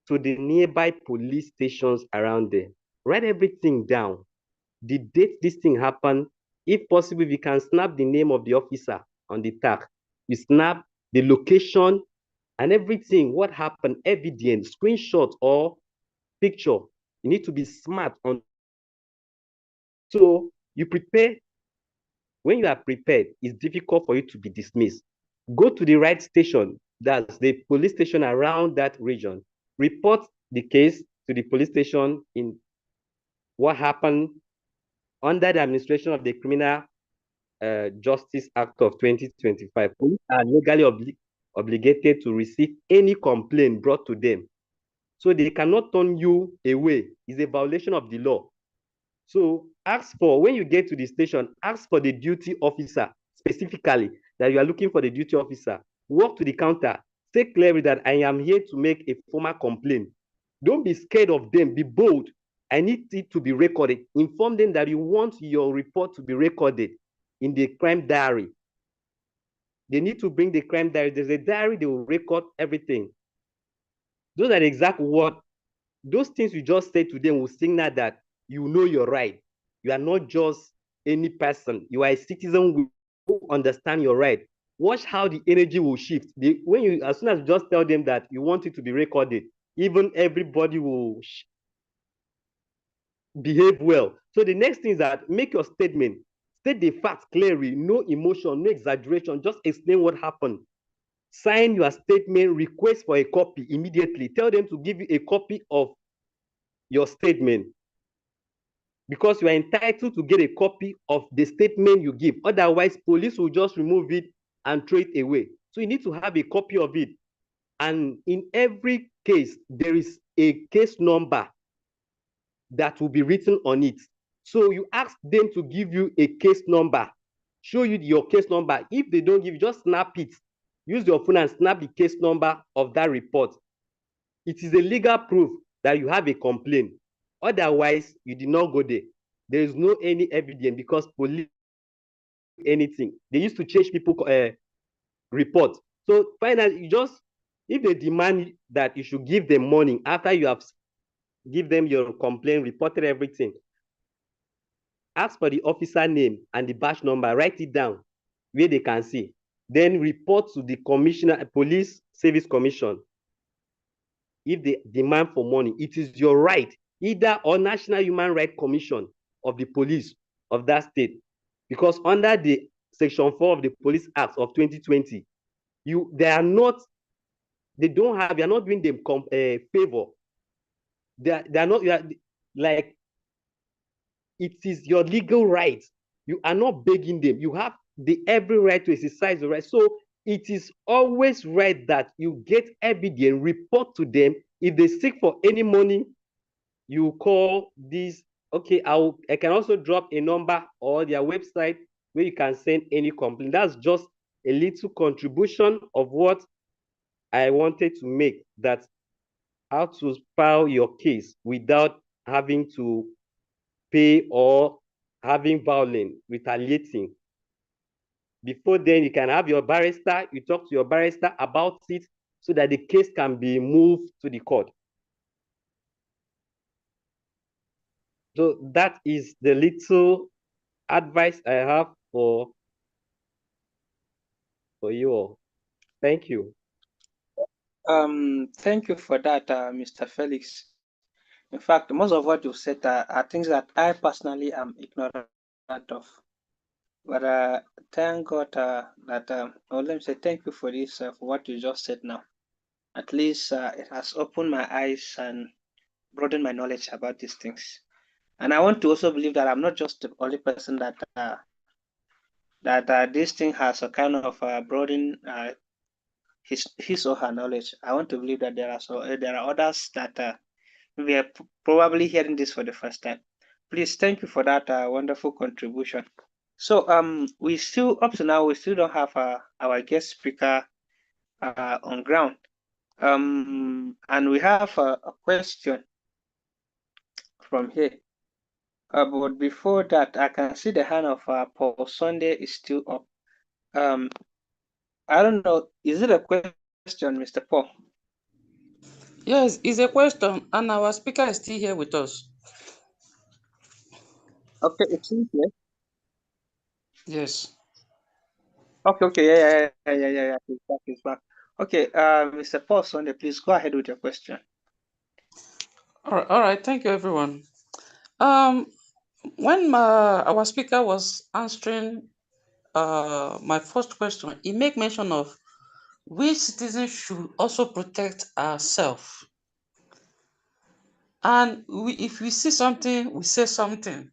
to the nearby police stations around there. Write everything down. The date this thing happened. If possible, if you can snap the name of the officer on the tag. You snap the location and everything, what happened, evidence, screenshot or picture. You need to be smart on. So you prepare. When you are prepared, it's difficult for you to be dismissed. Go to the right station, that's the police station around that region. Report the case to the police station in what happened under the administration of the Criminal Justice Act of 2025. Police are legally obligated to receive any complaint brought to them. So they cannot turn you away. It's a violation of the law. So ask for, when you get to the station, ask for the duty officer specifically that you are looking for the duty officer. Walk to the counter. Say clearly that I am here to make a formal complaint. Don't be scared of them. Be bold. I need it to be recorded. Inform them that you want your report to be recorded in the crime diary. They need to bring the crime diary. There's a diary, they will record everything. Those are the exact what, those things you just say to them will signal that you know your right. You are not just any person. You are a citizen who understand your right. Watch how the energy will shift. When you, as soon as you just tell them that you want it to be recorded, even everybody will behave well. So the next thing is that make your statement. State the facts clearly, no emotion, no exaggeration. Just explain what happened. Sign your statement, request for a copy immediately. Tell them to give you a copy of your statement, because you are entitled to get a copy of the statement you give. Otherwise, police will just remove it and throw it away. So you need to have a copy of it. And in every case, there is a case number that will be written on it. So you ask them to give you a case number, show you your case number. If they don't give you, just snap it. Use your phone and snap the case number of that report. It is a legal proof that you have a complaint. Otherwise, you did not go there. There is no any evidence, because police anything. They used to change people report. So finally, you just, if they demand that you should give them money after you have give them your complaint, reported everything, ask for the officer name and the badge number, write it down where they can see. Then report to the commissioner, police service commission. If they demand for money, it is your right, either or National Human Rights Commission of the police of that state, because under the section 4 of the Police Act of 2020, they are not doing them favor. They are not, like, it is your legal right. You are not begging them. You have the every right to exercise the right. So it is always right that you get evidence, report to them. If they seek for any money, you call this. Okay, I can also drop a number or their website where you can send any complaint. That's just a little contribution of what I wanted to make, that how to file your case without having to pay or having violence, retaliating. Before then, you can have your barrister, you talk to your barrister about it so that the case can be moved to the court. So that is the little advice I have for you all. Thank you. Thank you for that, Mr. Felix. In fact, most of what you said are things that I personally am ignorant of. But thank God that, let me say thank you for this, for what you just said now. At least it has opened my eyes and broadened my knowledge about these things. And I want to also believe that I'm not just the only person that this thing has a kind of broadened his or her knowledge. I want to believe that there are others that we are probably hearing this for the first time. Please, thank you for that wonderful contribution. So we still, up to now, we still don't have our guest speaker on ground. And we have a question from here. But before that, I can see the hand of Paul Sunday is still up. I don't know, is it a question, Mr. Paul? Yes, it's a question, and our speaker is still here with us. Okay, it's in here. Yes. Okay, yeah. He's back. Okay, Mr. Paul Sunday, please go ahead with your question. All right. Thank you, everyone. When our speaker was answering my first question, he made mention of we citizens should also protect ourselves. And if we see something, we say something.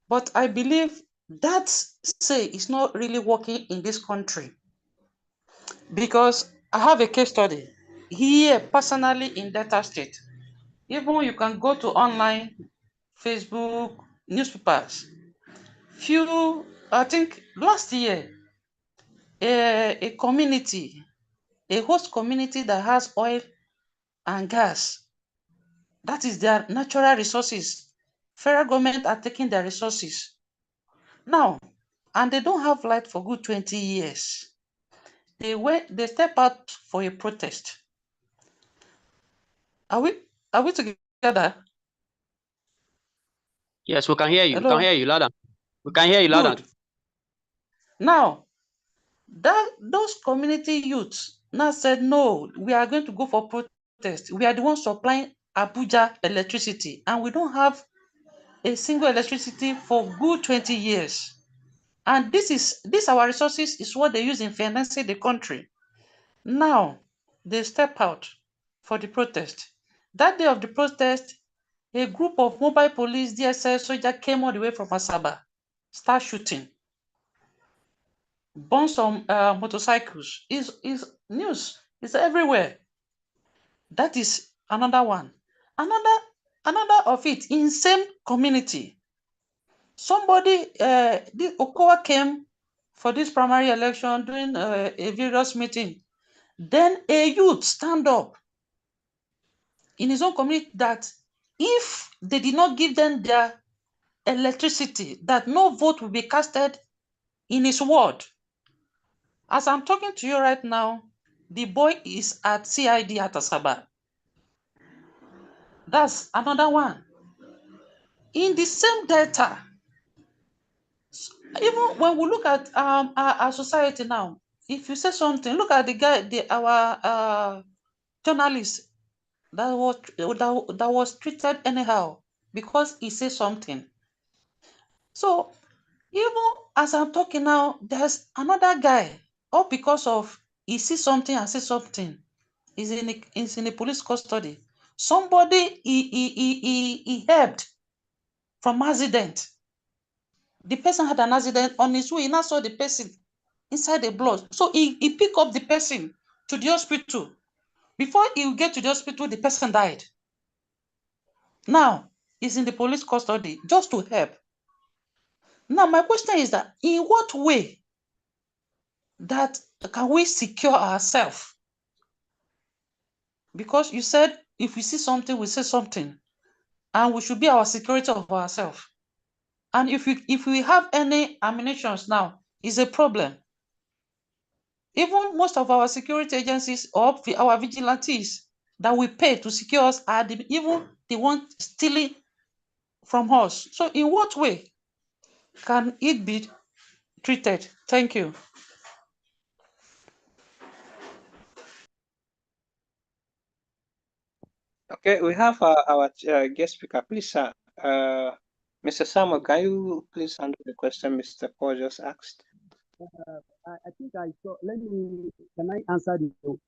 But I believe that say is not really working in this country, because I have a case study. here personally in Delta State. Even you can go to online, Facebook, newspapers. I think last year, a community, a host community that has oil and gas, that is their natural resources. Federal government are taking their resources. Now, and they don't have light for good 20 years. They step out for a protest. Are we together? Yes, we can hear you. Hello? We can hear you louder. We can hear you louder. Good. Now, those community youths now said, no, we are going to go for protest. We are the ones supplying Abuja electricity, and we don't have a single electricity for good 20 years. And this our resources is what they use in financing the country. Now, they step out for the protest. That day of the protest, a group of mobile police, DSS soldiers came all the way from Asaba, start shooting, burn some motorcycles. Is news. It's everywhere. That is another one. Another of it in same community. Somebody, the Okowa came for this primary election during a various meeting. Then a youth stand up in his own community that if they did not give them their electricity, that no vote will be casted in his ward. As I'm talking to you right now, the boy is at CID at Asaba. That's another one. In the same data, even when we look at our society now, if you say something, look at the guy, our journalist that was treated anyhow because he said something. So even as I'm talking now, there's another guy, all because of he sees something and says something. He's in a police custody. Somebody he helped from accident. The person had an accident on his way. He now saw the person inside the blood. So he picked up the person to the hospital. Before he will get to the hospital, the person died. Now he's in the police custody just to help. Now my question is that in what way that can we secure ourselves? Because you said if we see something, we say something, and we should be our security of ourselves. And if we have any ammunitions now, it's a problem. Even most of our security agencies or our vigilantes that we pay to secure us are even the ones stealing from us. So in what way can it be treated? Thank you. Okay, we have our guest speaker. Please, sir. Mr. Samuel, can you please handle the question Mr. Paul just asked? I think I saw. Can I answer the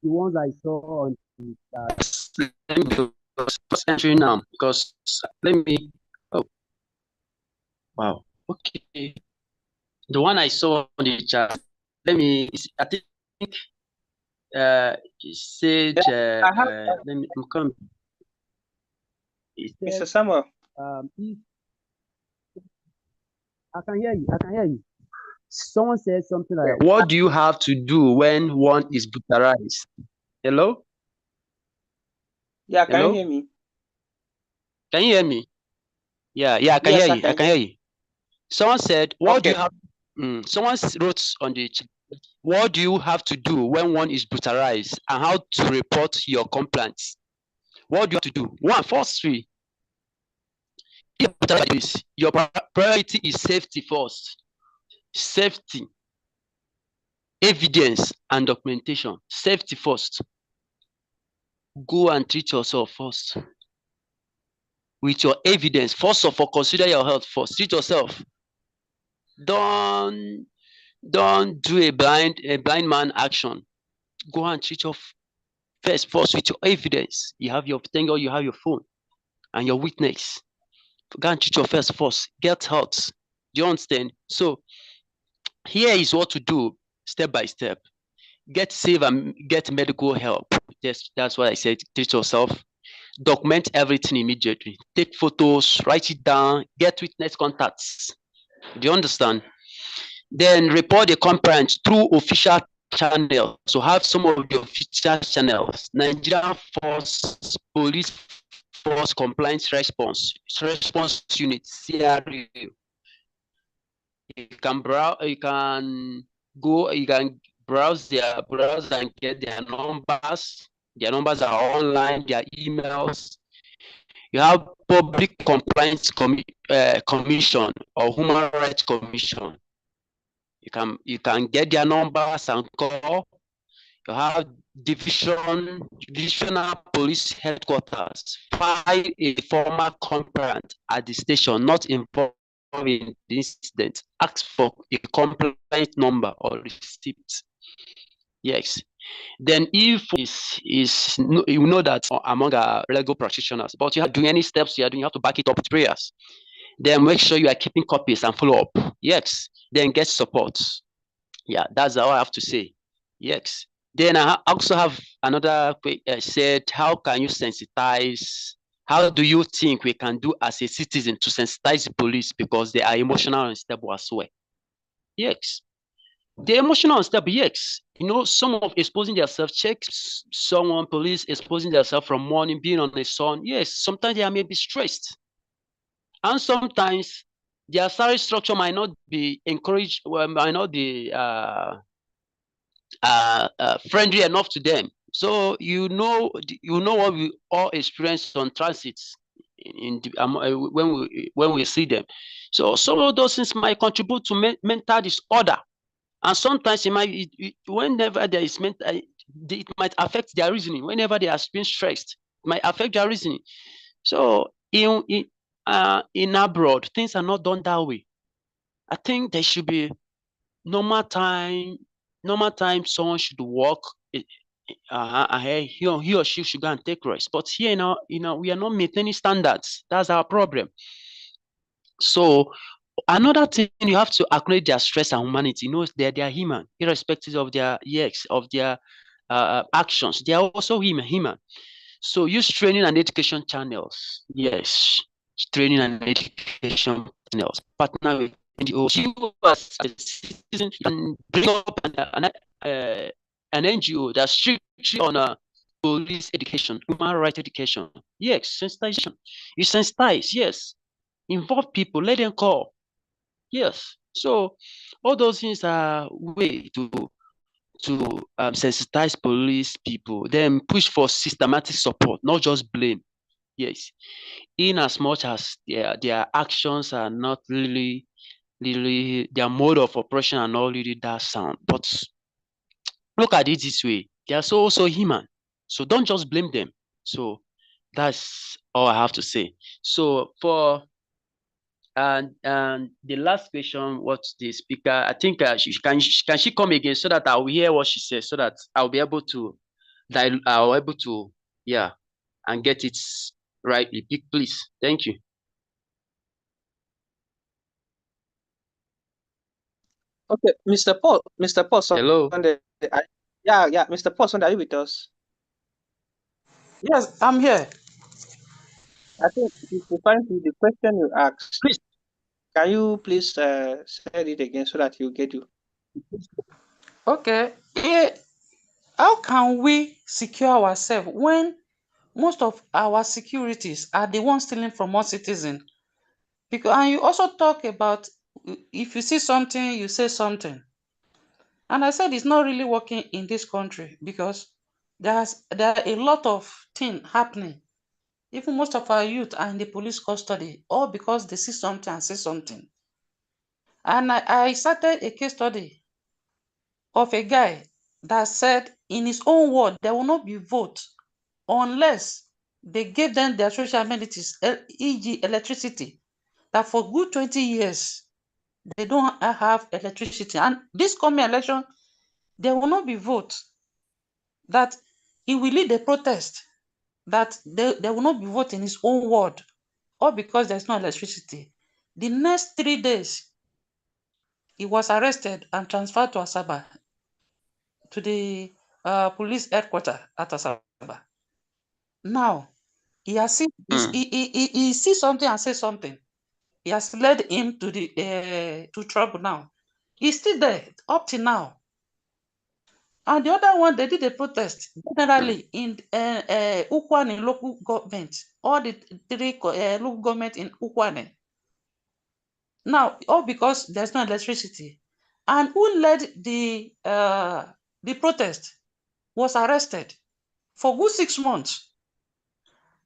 ones I saw on the Let me just entering now because let me. Oh, wow. Okay. The one I saw on the chat. Let me. I think. It said. Let me. I'm coming. Mr. Samuel. If I can hear you. I can hear you. Someone said something like, what do you have to do when one is brutalized? Hello? Yeah, can Hello? you hear me? Can you hear me? Yeah, I can Yes, hear you. I can hear you. Someone said, what do you have? Someone wrote on the chat, what do you have to do when one is brutalized and how to report your complaints? What do you have to do? One, first three. Your priority is safety first. Safety, evidence, and documentation. Safety first. Go and treat yourself first. With your evidence, first of all, consider your health first. Treat yourself. Don't do a blind man action. Go and treat your first with your evidence. You have your thank God you have your phone and your witness. Go and treat your first. Get help. Do you understand? So here is what to do step by step. Get safe and get medical help. That's what I said. Treat yourself. Document everything immediately. Take photos, write it down, get witness contacts. Do you understand? Then report the complaint through official channels. So have some of the official channels. Nigerian Force, Police Force Compliance Response Unit, CRU. You can browse, you can browse and get their numbers. Their numbers are online, their emails. You have Public Compliance Commission or Human Rights Commission. You can get their numbers and call. You have divisional police headquarters. File a formal complaint at the station not involved in the incident. Ask for a complaint number or receipt. Yes. Then if you know that among our legal practitioners, but you have to do any steps you are doing, you have to back it up with prayers. Then make sure you are keeping copies and follow up. Yes. Then get support. Yeah, that's all I have to say. Yes. Then I also have another said, how can you sensitize? How do you think we can do as a citizen to sensitize the police because they are emotional and unstable as well? Yes. The emotional unstable, yes. You know, some of exposing themselves, check someone, police exposing themselves from morning, being on the sun. Yes, sometimes they may be stressed. And sometimes their salary structure might not be encouraged, might not be friendly enough to them. So you know what we all experience on transits when we see them. So some of those things might contribute to mental disorder, and sometimes whenever there is mental, it might affect their reasoning. Whenever they are being stressed, it might affect their reasoning. So in abroad, things are not done that way. I think there should be normal time someone should work. He or she should go and take rest. But here now, we are not maintaining standards. That's our problem. So another thing, you have to acknowledge their stress and humanity. They are human, irrespective of their actions. They are also human. So use training and education channels. Yes, training and education channels. Partner with NGOs. You as a citizen can bring up an NGO that's strictly on police education, human rights education. Yes, sensitization. You sensitize, yes. Involve people, let them call. Yes. So all those things are way to sensitize police people, then push for systematic support, not just blame. Yes. In as much as their actions are not really their mode of operation are not really that sound. But look at it this way. They are so human. So don't just blame them. So that's all I have to say. So for and the last question, what the speaker, I think can she come again so that I will hear what she says, so that I'll be able to and get it rightly. Please, thank you. Okay, Mr. Paul. Hello. Yeah, Mr. Paul, are you with us? Yes, I'm here. I think if you find the question you asked, Please. Can you please say it again so that you get you? Okay. How can we secure ourselves when most of our securities are the ones stealing from us citizens? And you also talk about if you see something, you say something. And I said it's not really working in this country because there are a lot of things happening. Even most of our youth are in the police custody, all because they see something and say something. And I started a case study of a guy that said, in his own word, there will not be vote unless they gave them their social amenities, e.g., electricity. That for good 20 years, they don't have electricity. And this coming election, there will not be vote. That he will lead a protest. That there will not be vote in his own word, all because there's no electricity. The next 3 days, he was arrested and transferred to Asaba. to the police headquarters at Asaba. Now, he has seen, he sees something and says something. He has led him to the to trouble now. He's still there up till now. And the other one, they did a protest generally in Ukwane local government, all the three local government in Ukwane. Now, all because there's no electricity. And who led the protest was arrested for good 6 months.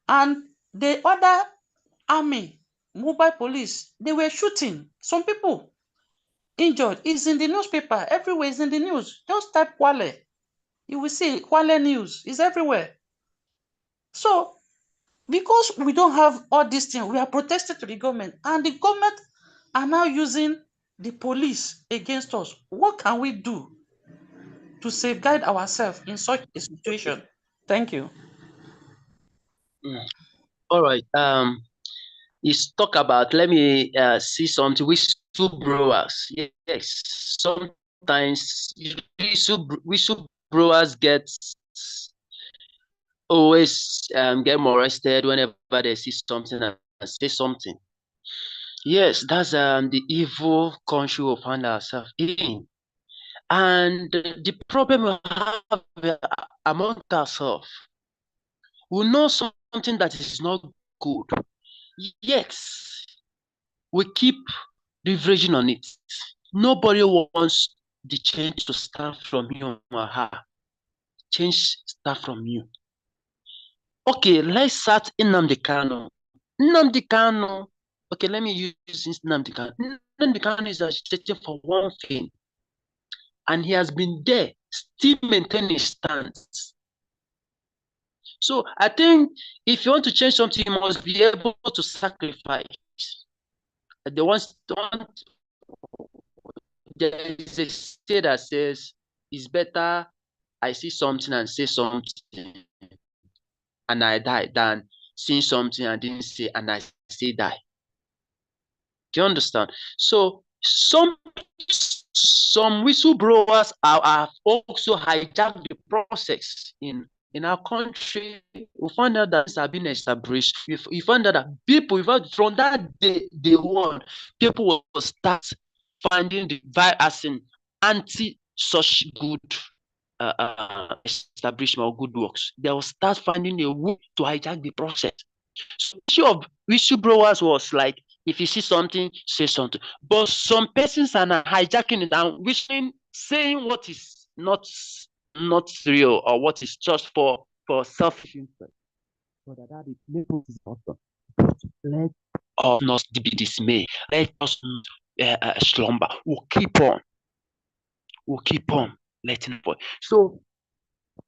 And the other army, mobile police, they were shooting some people injured. It's in the newspaper. Everywhere is in the news. Just type Kwale. You will see Kwale news. It's everywhere. So, because we don't have all these things, we are protesting to the government. And the government are now using the police against us. What can we do to safeguard ourselves in such a situation? Thank you. All right. Let's talk about, let me see something. Whistleblowers. Yes. Sometimes whistleblowers always get molested whenever they see something and say something. Yes, that's the evil country we find ourselves in. And the problem we have among ourselves, we know something that is not good, yet we keep leveraging on it. Nobody wants the change to start from you or her. Change start from you. Okay, let's start Nnamdi Kanu. Nnamdi Kanu. Okay, let me use Nnamdi Kanu. Nnamdi Kanu is agitating for one thing, and he has been there, still maintaining his stance. So I think if you want to change something, you must be able to sacrifice. There is a state that says it's better I see something and say something and I die than seeing something and didn't say and I still die. Do you understand? So some whistleblowers have also hijacked the process in our country. We find out that have been established. We find out that people, from that day one, people will start finding the as in anti such good establishment or good works. They will start finding a way to hijack the process. So the issue of whistleblowers was like, if you see something, say something. But some persons are not hijacking it and whistling, saying what is not real or what is just for selfish interest. But that is awesome. Let us not be dismayed. Let us not slumber. We'll keep on. We'll keep on letting it. So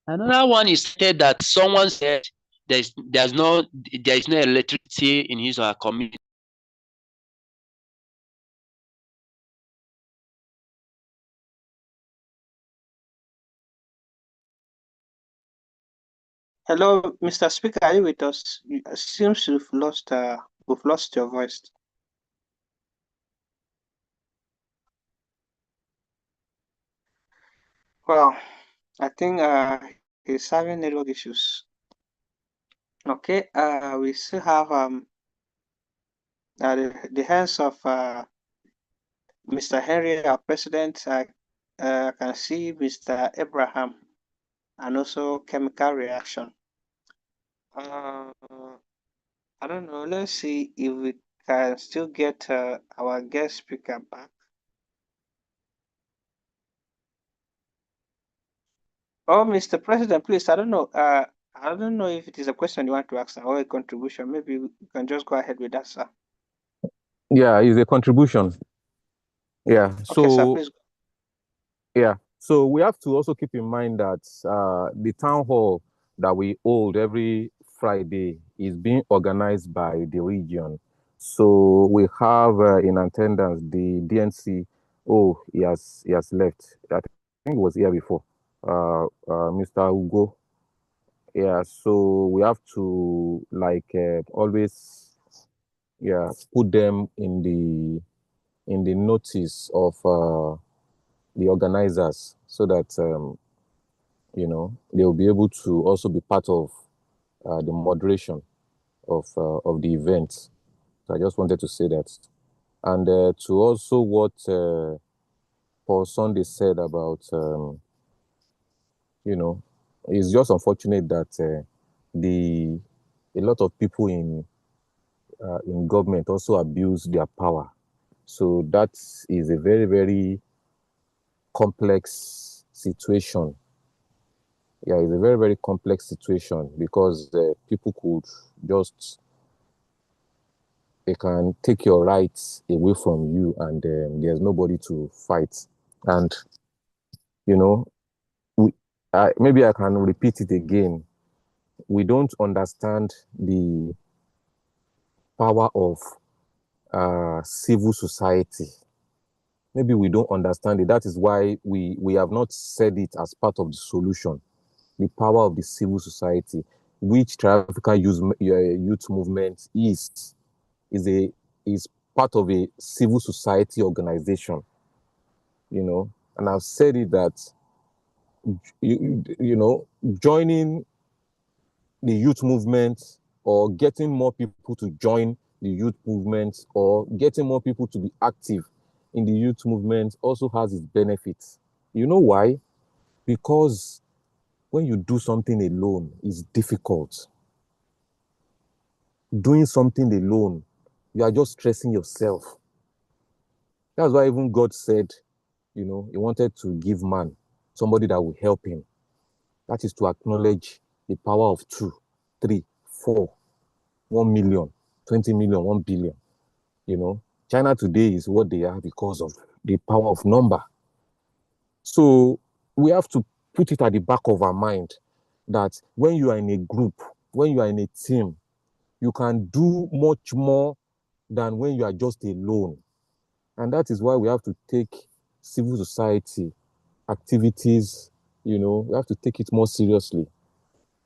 another one is that someone said there is no electricity in his or her community. Hello, Mr. Speaker, are you with us? It seems we've lost your voice. Well, I think he's having network issues. Okay, we still have the hands of Mr. Henry, our president. I can see Mr. Abraham and also chemical reaction. I don't know. Let's see if we can still get our guest speaker back. Oh, Mr. President, please. I don't know if it is a question you want to ask or a contribution. Maybe we can just go ahead with that, sir. Yeah, it's a contribution. Yeah. So okay, sir, please. Yeah. So we have to also keep in mind that the town hall that we hold every Friday is being organized by the region. So we have in attendance the DNC. Oh, he has left. I think he was here before. Mr. Ugo. Yeah. So we have to always, put them in the notice of the organizers so that they will be able to also be part of the moderation of the event. So I just wanted to say that. And to also what Paul Sunday said about, it's just unfortunate that a lot of people in government also abuse their power. So that is a very, very complex situation. Yeah, it's a very, very complex situation because people could just, they can take your rights away from you and there's nobody to fight. And, maybe I can repeat it again. We don't understand the power of civil society. Maybe we don't understand it. That is why we have not said it as part of the solution. The power of the civil society, which Tri-African youth movement is part of a civil society organization. And I've said it that joining the youth movement or getting more people to join the youth movement or getting more people to be active in the youth movement also has its benefits. You know why? Because when you do something alone, it's difficult. Doing something alone, you are just stressing yourself. That's why even God said, He wanted to give man somebody that will help him. That is to acknowledge the power of 2, 3, 4, 1 million, 20 million, 1 billion. China today is what they are because of the power of number. So we have to put it at the back of our mind that when you are in a group, when you are in a team, you can do much more than when you are just alone. And that is why we have to take civil society activities, we have to take it more seriously.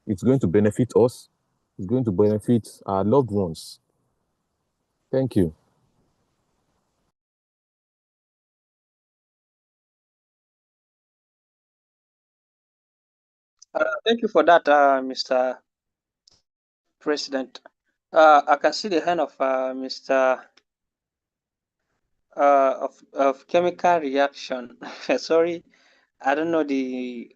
It's going to benefit us. It's going to benefit our loved ones. Thank you. Thank you for that, Mr. President. I can see the hand of Mr. Of chemical reaction. Sorry, I don't know the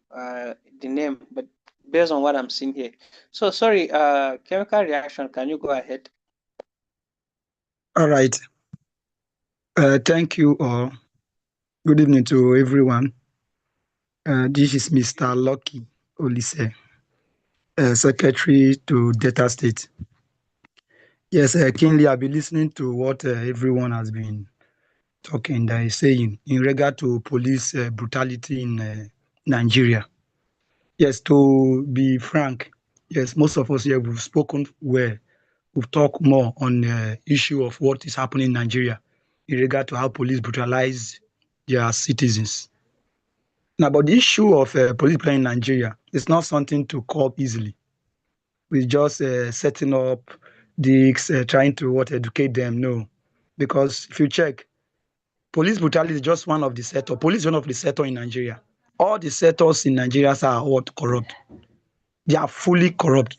name, but based on what I'm seeing here. So sorry, chemical reaction. Can you go ahead? All right. Thank you all. Good evening to everyone. This is Mr. Lucky Olise, Secretary to Delta State. Yes, keenly I've been listening to what everyone has been talking, saying in regard to police brutality in Nigeria. Yes, to be frank, yes, most of us here we've spoken well. We've talked more on the issue of what is happening in Nigeria in regard to how police brutalize their citizens. Now, but the issue of police brutality in Nigeria is not something to cope easily. We're just setting up digs, trying to educate them. No, because if you check, police brutality is just one of the sectors. Police is one of the sectors in Nigeria. All the sectors in Nigeria are what corrupt. They are fully corrupt.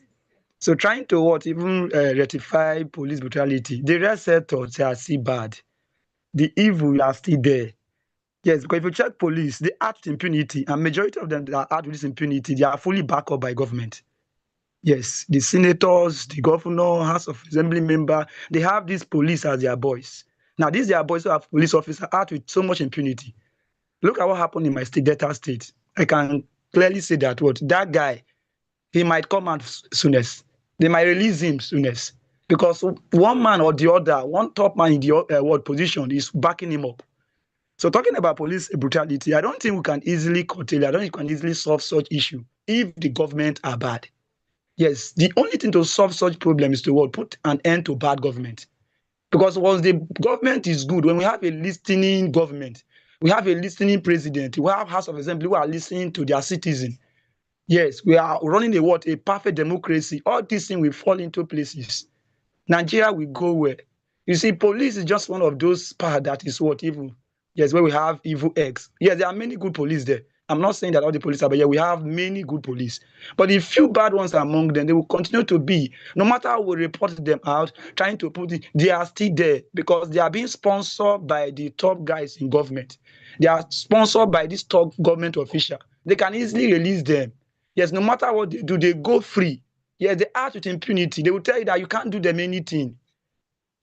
So trying to even rectify police brutality, the rest sectors they are still bad. The evil are still there. Yes, because if you check police, they act with impunity, and majority of them that act with this impunity, they are fully backed up by government. Yes, the senators, the governor, House of Assembly member, they have these police as their boys. Now, these their boys who have police officers act with so much impunity. Look at what happened in my state, Delta State. I can clearly say that that guy, he might come out soonest. They might release him soonest because one man or the other, one top man in the position is backing him up. So talking about police brutality, I don't think we can easily curtail it. I don't think we can easily solve such issue if the government are bad. Yes, the only thing to solve such problem is to put an end to bad government. Because once the government is good, when we have a listening government, we have a listening president, we have House of Assembly who are listening to their citizens. Yes, we are running a perfect democracy. All these things will fall into places. Nigeria will go where? You see, police is just one of those parts that is evil. Yes, where we have evil eggs. Yes, there are many good police there. I'm not saying that all the police are, but yeah, we have many good police. But the few bad ones among them, they will continue to be. No matter how we report them out, trying to put it, they are still there because they are being sponsored by the top guys in government. They are sponsored by this top government official. They can easily release them. Yes, no matter what they do, they go free. Yes, they act with impunity. They will tell you that you can't do them anything.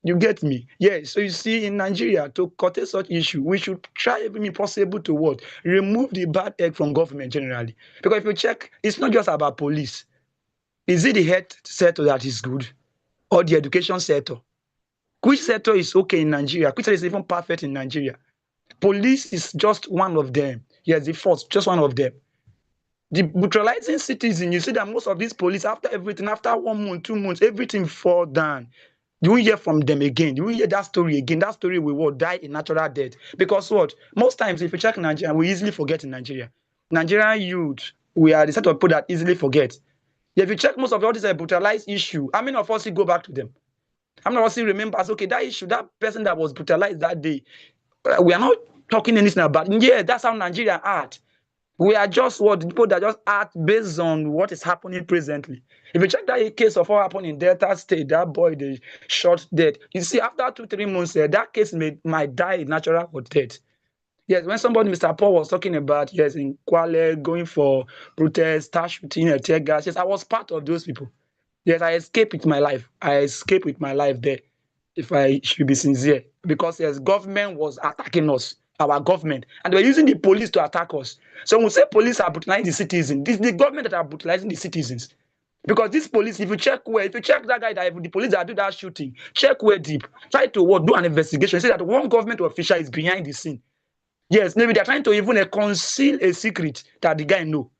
You get me? Yes. So you see, in Nigeria, to curtail such issue, we should try everything possible to what? Remove the bad egg from government generally. Because if you check, it's not just about police. Is it the health sector that is good? Or the education sector? Which sector is okay in Nigeria? Which sector is even perfect in Nigeria? Police is just one of them. Yes, the first, just one of them. The brutalizing citizen, you see that most of these police, after everything, after 1 month, 2 months, everything fall down. You will hear from them again. You will hear that story again. That story will die a natural death. Because what? Most times, if you check Nigeria, we easily forget in Nigeria. Nigerian youth, we are the set of people that easily forget. If you check most of all these brutalized issue, how many of us will go back to them? How many of us will remember, okay, that issue, that person that was brutalized that day, we are not talking anything about. Yeah, that's how Nigeria act. We are just people that just act based on what is happening presently. If you check that case of what happened in Delta State, that boy they shot dead. You see, after 2-3 months, that case might die a natural death. Yes, when somebody, Mr. Paul, was talking about yes in Kwale going for protest, start shooting a tear gas. Yes, I was part of those people. Yes, I escaped with my life. I escaped with my life there, if I should be sincere, because yes, government was attacking us, our government, and they were using the police to attack us. So when we say police are brutalizing the citizens, this is the government that are brutalizing the citizens. Because this police, if you check that guy that the police that do that shooting, check where deep, try to do an investigation. Say that one government official is behind the scene. Yes, maybe they're trying to even conceal a secret that the guy know.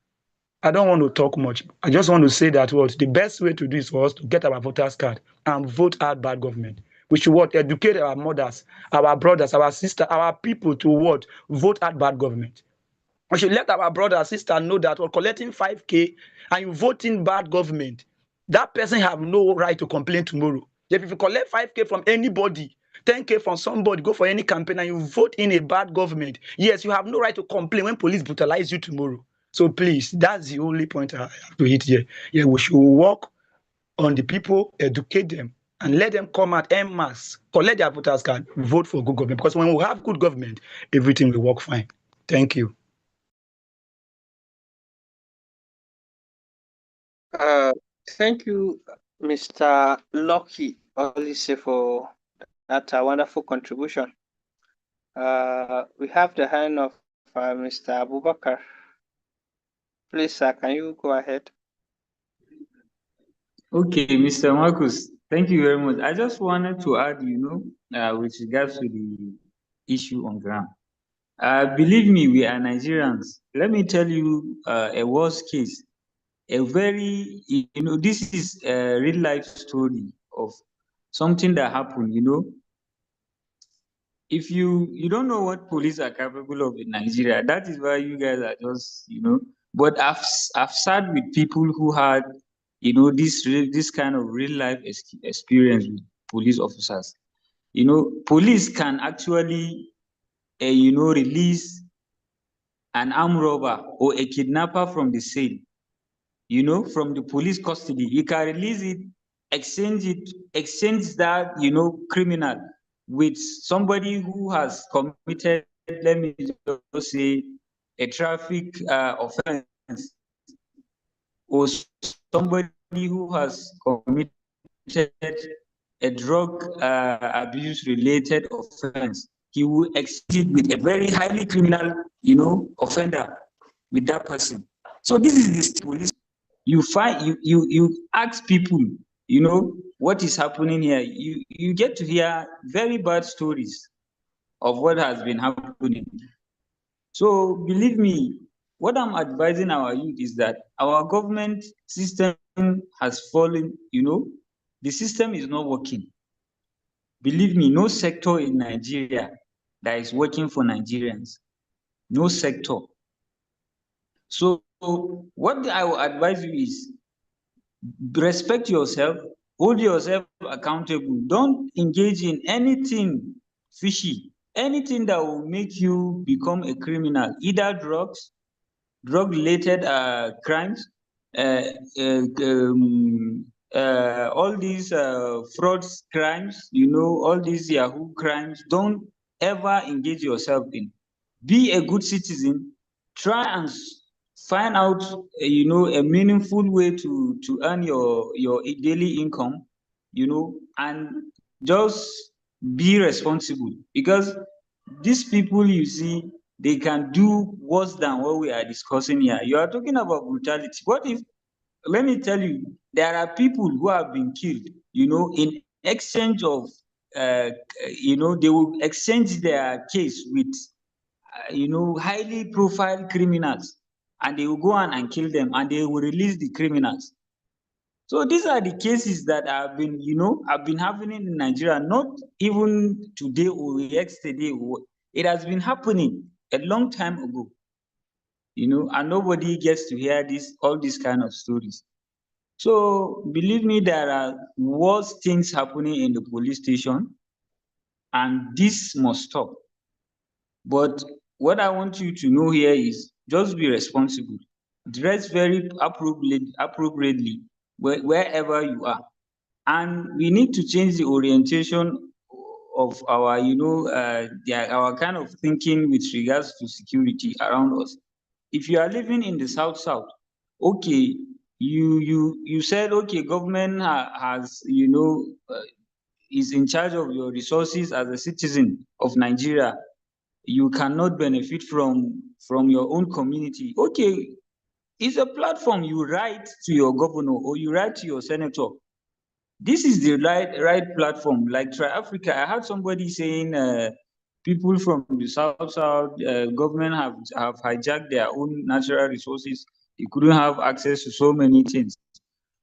I don't want to talk much. I just want to say that the best way to do is for us to get our voters card and vote out bad government. We should educate our mothers, our brothers, our sisters, our people to vote out bad government. We should let our brother and sister know that we're collecting 5K and you voting bad government. That person have no right to complain tomorrow. If you collect 5K from anybody, 10K from somebody, go for any campaign and you vote in a bad government, yes, you have no right to complain when police brutalize you tomorrow. So please, that's the only point I have to hit here. Yeah, we should work on the people, educate them, and let them come out en masse, collect their voters card, vote for good government. Because when we have good government, everything will work fine. Thank you. Thank you, Mr. Lucky Olise, for that wonderful contribution. We have the hand of Mr. Abubakar. Please, sir, can you go ahead? Okay, Mr. Marcus, thank you very much. I just wanted to add, with regards to the issue on ground. Believe me, we are Nigerians. Let me tell you a worst case. This is a real life story of something that happened, If you don't know what police are capable of in Nigeria, that is why you guys are just, But I've sat with people who had, this kind of real life experience with police officers. Police can actually, release an armed robber or a kidnapper from the cell, from the police custody. You can release it, exchange that, criminal with somebody who has committed, let me just say, a traffic offense, or somebody who has committed a drug abuse related offense. He will exchange with a very highly criminal, offender with that person. So this is the police. You ask people, what is happening here. You get to hear very bad stories of what has been happening. So believe me, what I'm advising our youth is that our government system has fallen, the system is not working. Believe me, no sector in Nigeria that is working for Nigerians. No sector. So what I will advise you is respect yourself, hold yourself accountable. Don't engage in anything fishy, anything that will make you become a criminal, either drugs drug-related crimes, uh, all these frauds crimes, all these Yahoo crimes. Don't ever engage yourself in. Be a good citizen. Try and find out, a meaningful way to earn your daily income, and just be responsible, because these people you see, they can do worse than what we are discussing here. You are talking about brutality. What if, let me tell you, there are people who have been killed, in exchange of, they will exchange their case with, highly profile criminals, and they will go on and kill them, and they will release the criminals. So these are the cases that have been happening in Nigeria, not even today or yesterday. It has been happening a long time ago, and nobody gets to hear all these kind of stories. So believe me, there are worse things happening in the police station, and this must stop. But what I want you to know here is, just be responsible. Dress very appropriately wherever you are. And we need to change the orientation of our, our kind of thinking with regards to security around us. If you are living in the south, okay, you said, okay, government has, is in charge of your resources as a citizen of Nigeria. You cannot benefit from your own community. Okay, it's a platform. You write to your governor or you write to your senator. This is the right platform. Like Tri-Africa, I heard somebody saying, people from the south, government have hijacked their own natural resources. They couldn't have access to so many things.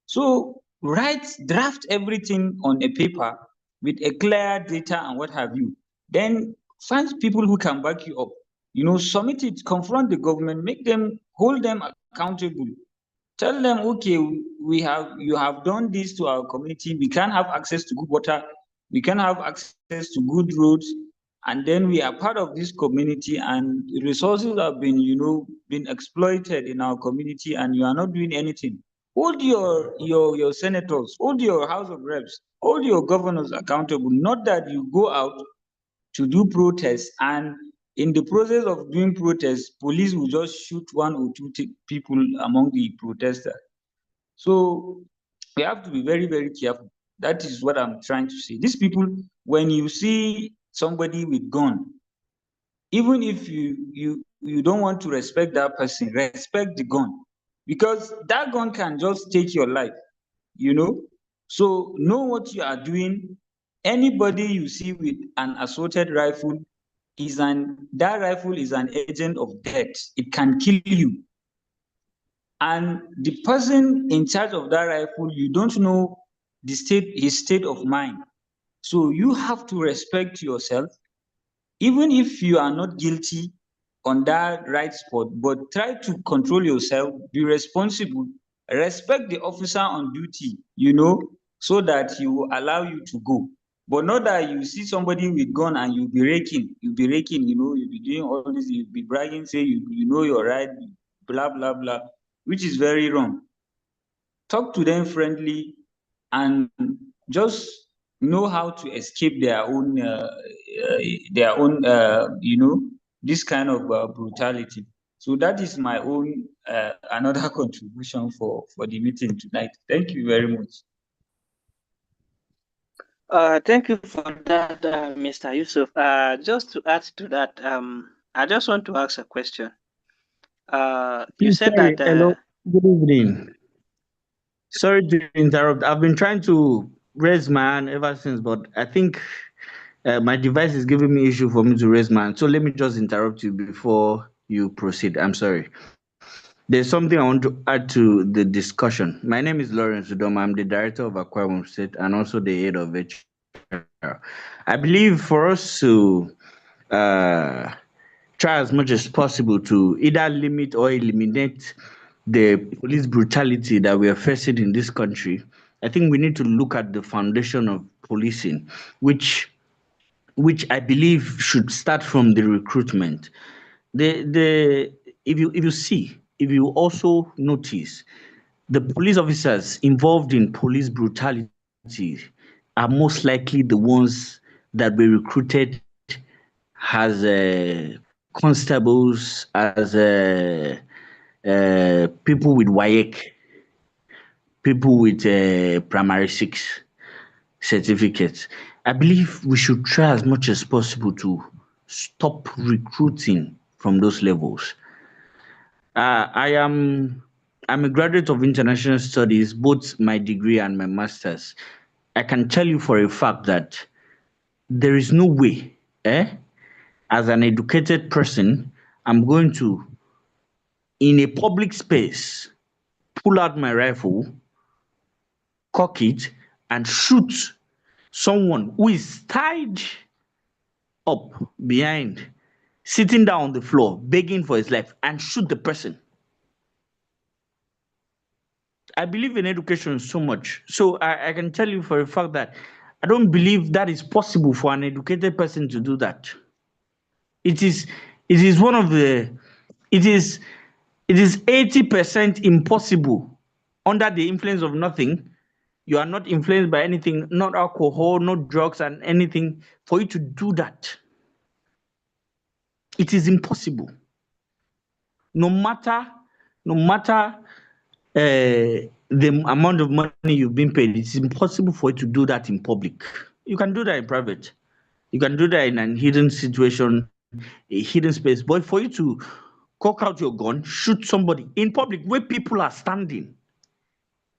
So draft everything on a paper with a clear data and what have you. Then find people who can back you up. Submit it, confront the government, hold them accountable. Tell them, okay, you have done this to our community. We can't have access to good water. We can't have access to good roads. And then we are part of this community, and resources have been exploited in our community, and you are not doing anything. Hold your senators, hold your House of Reps, hold your governors accountable. Not that you go out to do protests, and in the process of doing protests, police will just shoot one or two people among the protesters. So we have to be very, very careful. That is what I'm trying to say. These people, when you see somebody with gun, even if you don't want to respect that person, respect the gun, because that gun can just take your life. So know what you are doing. Anybody you see with an assaulted rifle, that rifle is an agent of death. It can kill you. And the person in charge of that rifle, you don't know his state of mind. So you have to respect yourself, even if you are not guilty on that right spot, but try to control yourself, be responsible, respect the officer on duty, so that he will allow you to go. But not that you see somebody with gun and you'll be raking, you'll be doing all this, you'll be bragging, say you know your right, blah, blah, blah, which is very wrong. Talk to them friendly and just know how to escape their own, this kind of brutality. So that is my own another contribution for the meeting tonight. Thank you very much. Thank you for that, Mr. Yusuf. Just to add to that, I just want to ask a question. You said Sorry, that. hello, good evening. Sorry to interrupt. I've been trying to raise my hand ever since, but I think my device is giving me issue for me to raise my hand. So let me just interrupt you before you proceed. I'm sorry. There's something I want to add to the discussion. My name is Lawrence Udoma. I'm the director of Aquarium State and also the head of HR. I believe for us to try as much as possible to either limit or eliminate the police brutality that we are facing in this country, I think we need to look at the foundation of policing, which I believe should start from the recruitment. The if you see, if you also notice, the police officers involved in police brutality are most likely the ones that were recruited as constables, as people with WAEC, people with primary six certificates. I believe we should try as much as possible to stop recruiting from those levels. I'm a graduate of international studies, both my degree and my master's. I can tell you for a fact that there is no way, as an educated person, I'm going to, in a public space, pull out my rifle, cock it, and shoot someone who is tied up behind, sitting down on the floor, begging for his life, and shoot the person. I believe in education so much. So I can tell you for a fact that I don't believe that is possible for an educated person to do that. It is it is one of the it is it is 80% impossible under the influence of nothing. You are not influenced by anything, not alcohol, not drugs, and anything, for you to do that. It is impossible. No matter the amount of money you've been paid, it's impossible for you to do that in public. You can do that in private. You can do that in an hidden situation, a hidden space. But for you to cock out your gun, shoot somebody in public where people are standing,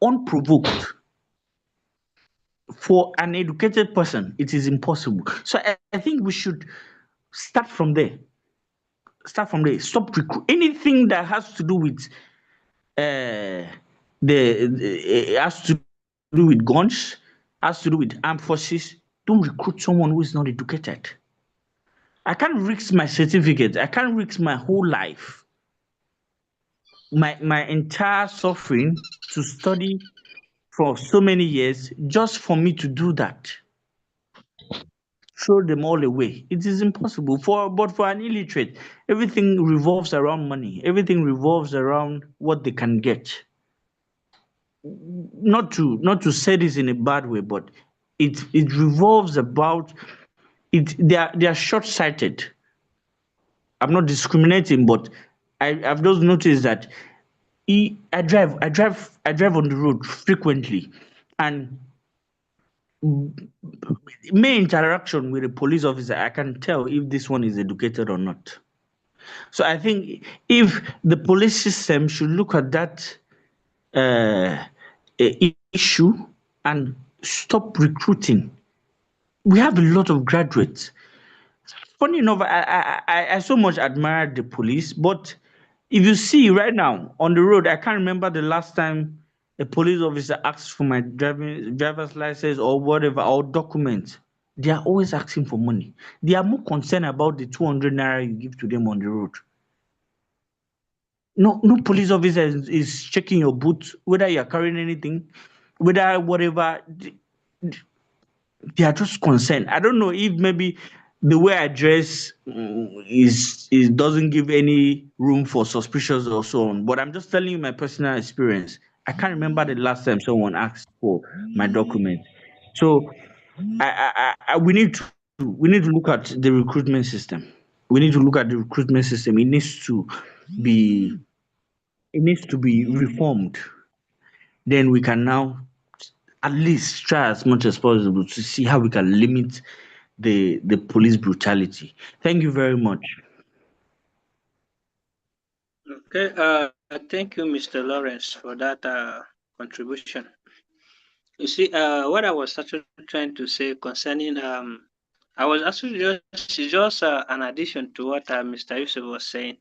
unprovoked, for an educated person, it is impossible. So I think we should start from there. Start from there. Stop anything that has to do with uh, has to do with guns, has to do with armed forces. Don't recruit someone who is not educated. I can't risk my certificate. I can't risk my whole life, my entire suffering to study for so many years just for me to do that. Throw them all away. It is impossible. But for an illiterate, everything revolves around money. Everything revolves around what they can get. Not to say this in a bad way, but it revolves about it. They are short-sighted. I'm not discriminating, but I've just noticed that I drive on the road frequently, and my interaction with a police officer, I can tell if this one is educated or not. So I think if the police system should look at that uh, issue and stop recruiting. We have a lot of graduates. Funny enough, I so much admire the police, but if you see right now on the road, I can't remember the last time a police officer asked for my driver's license or whatever or documents. They are always asking for money. They are more concerned about the 200 naira you give to them on the road. No police officer is checking your boot, whether you are carrying anything, whether whatever. They are just concerned. I don't know if maybe the way I dress is doesn't give any room for suspicions or so on. But I'm just telling you my personal experience. I can't remember the last time someone asked for my documents. So we need to look at the recruitment system. We need to look at the recruitment system. Be it needs to be reformed. Then we can now at least try as much as possible to see how we can limit the police brutality. Thank you very much. Okay, thank you, Mr. Lawrence, for that contribution. You see, what I was actually trying to say concerning, I was actually just an addition to what Mr. Yusuf was saying,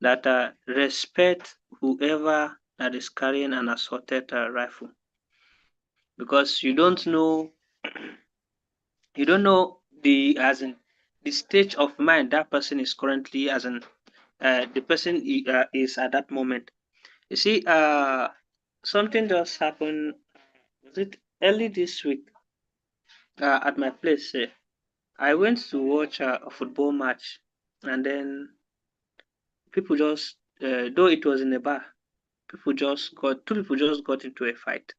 that respect whoever that is carrying an assorted rifle, because you don't know the as in the stage of mind that person is currently, as in the person is at that moment. You see, something just happened. Was it early this week at my place? I went to watch a football match, and then people just though it was in a bar, two people just got into a fight,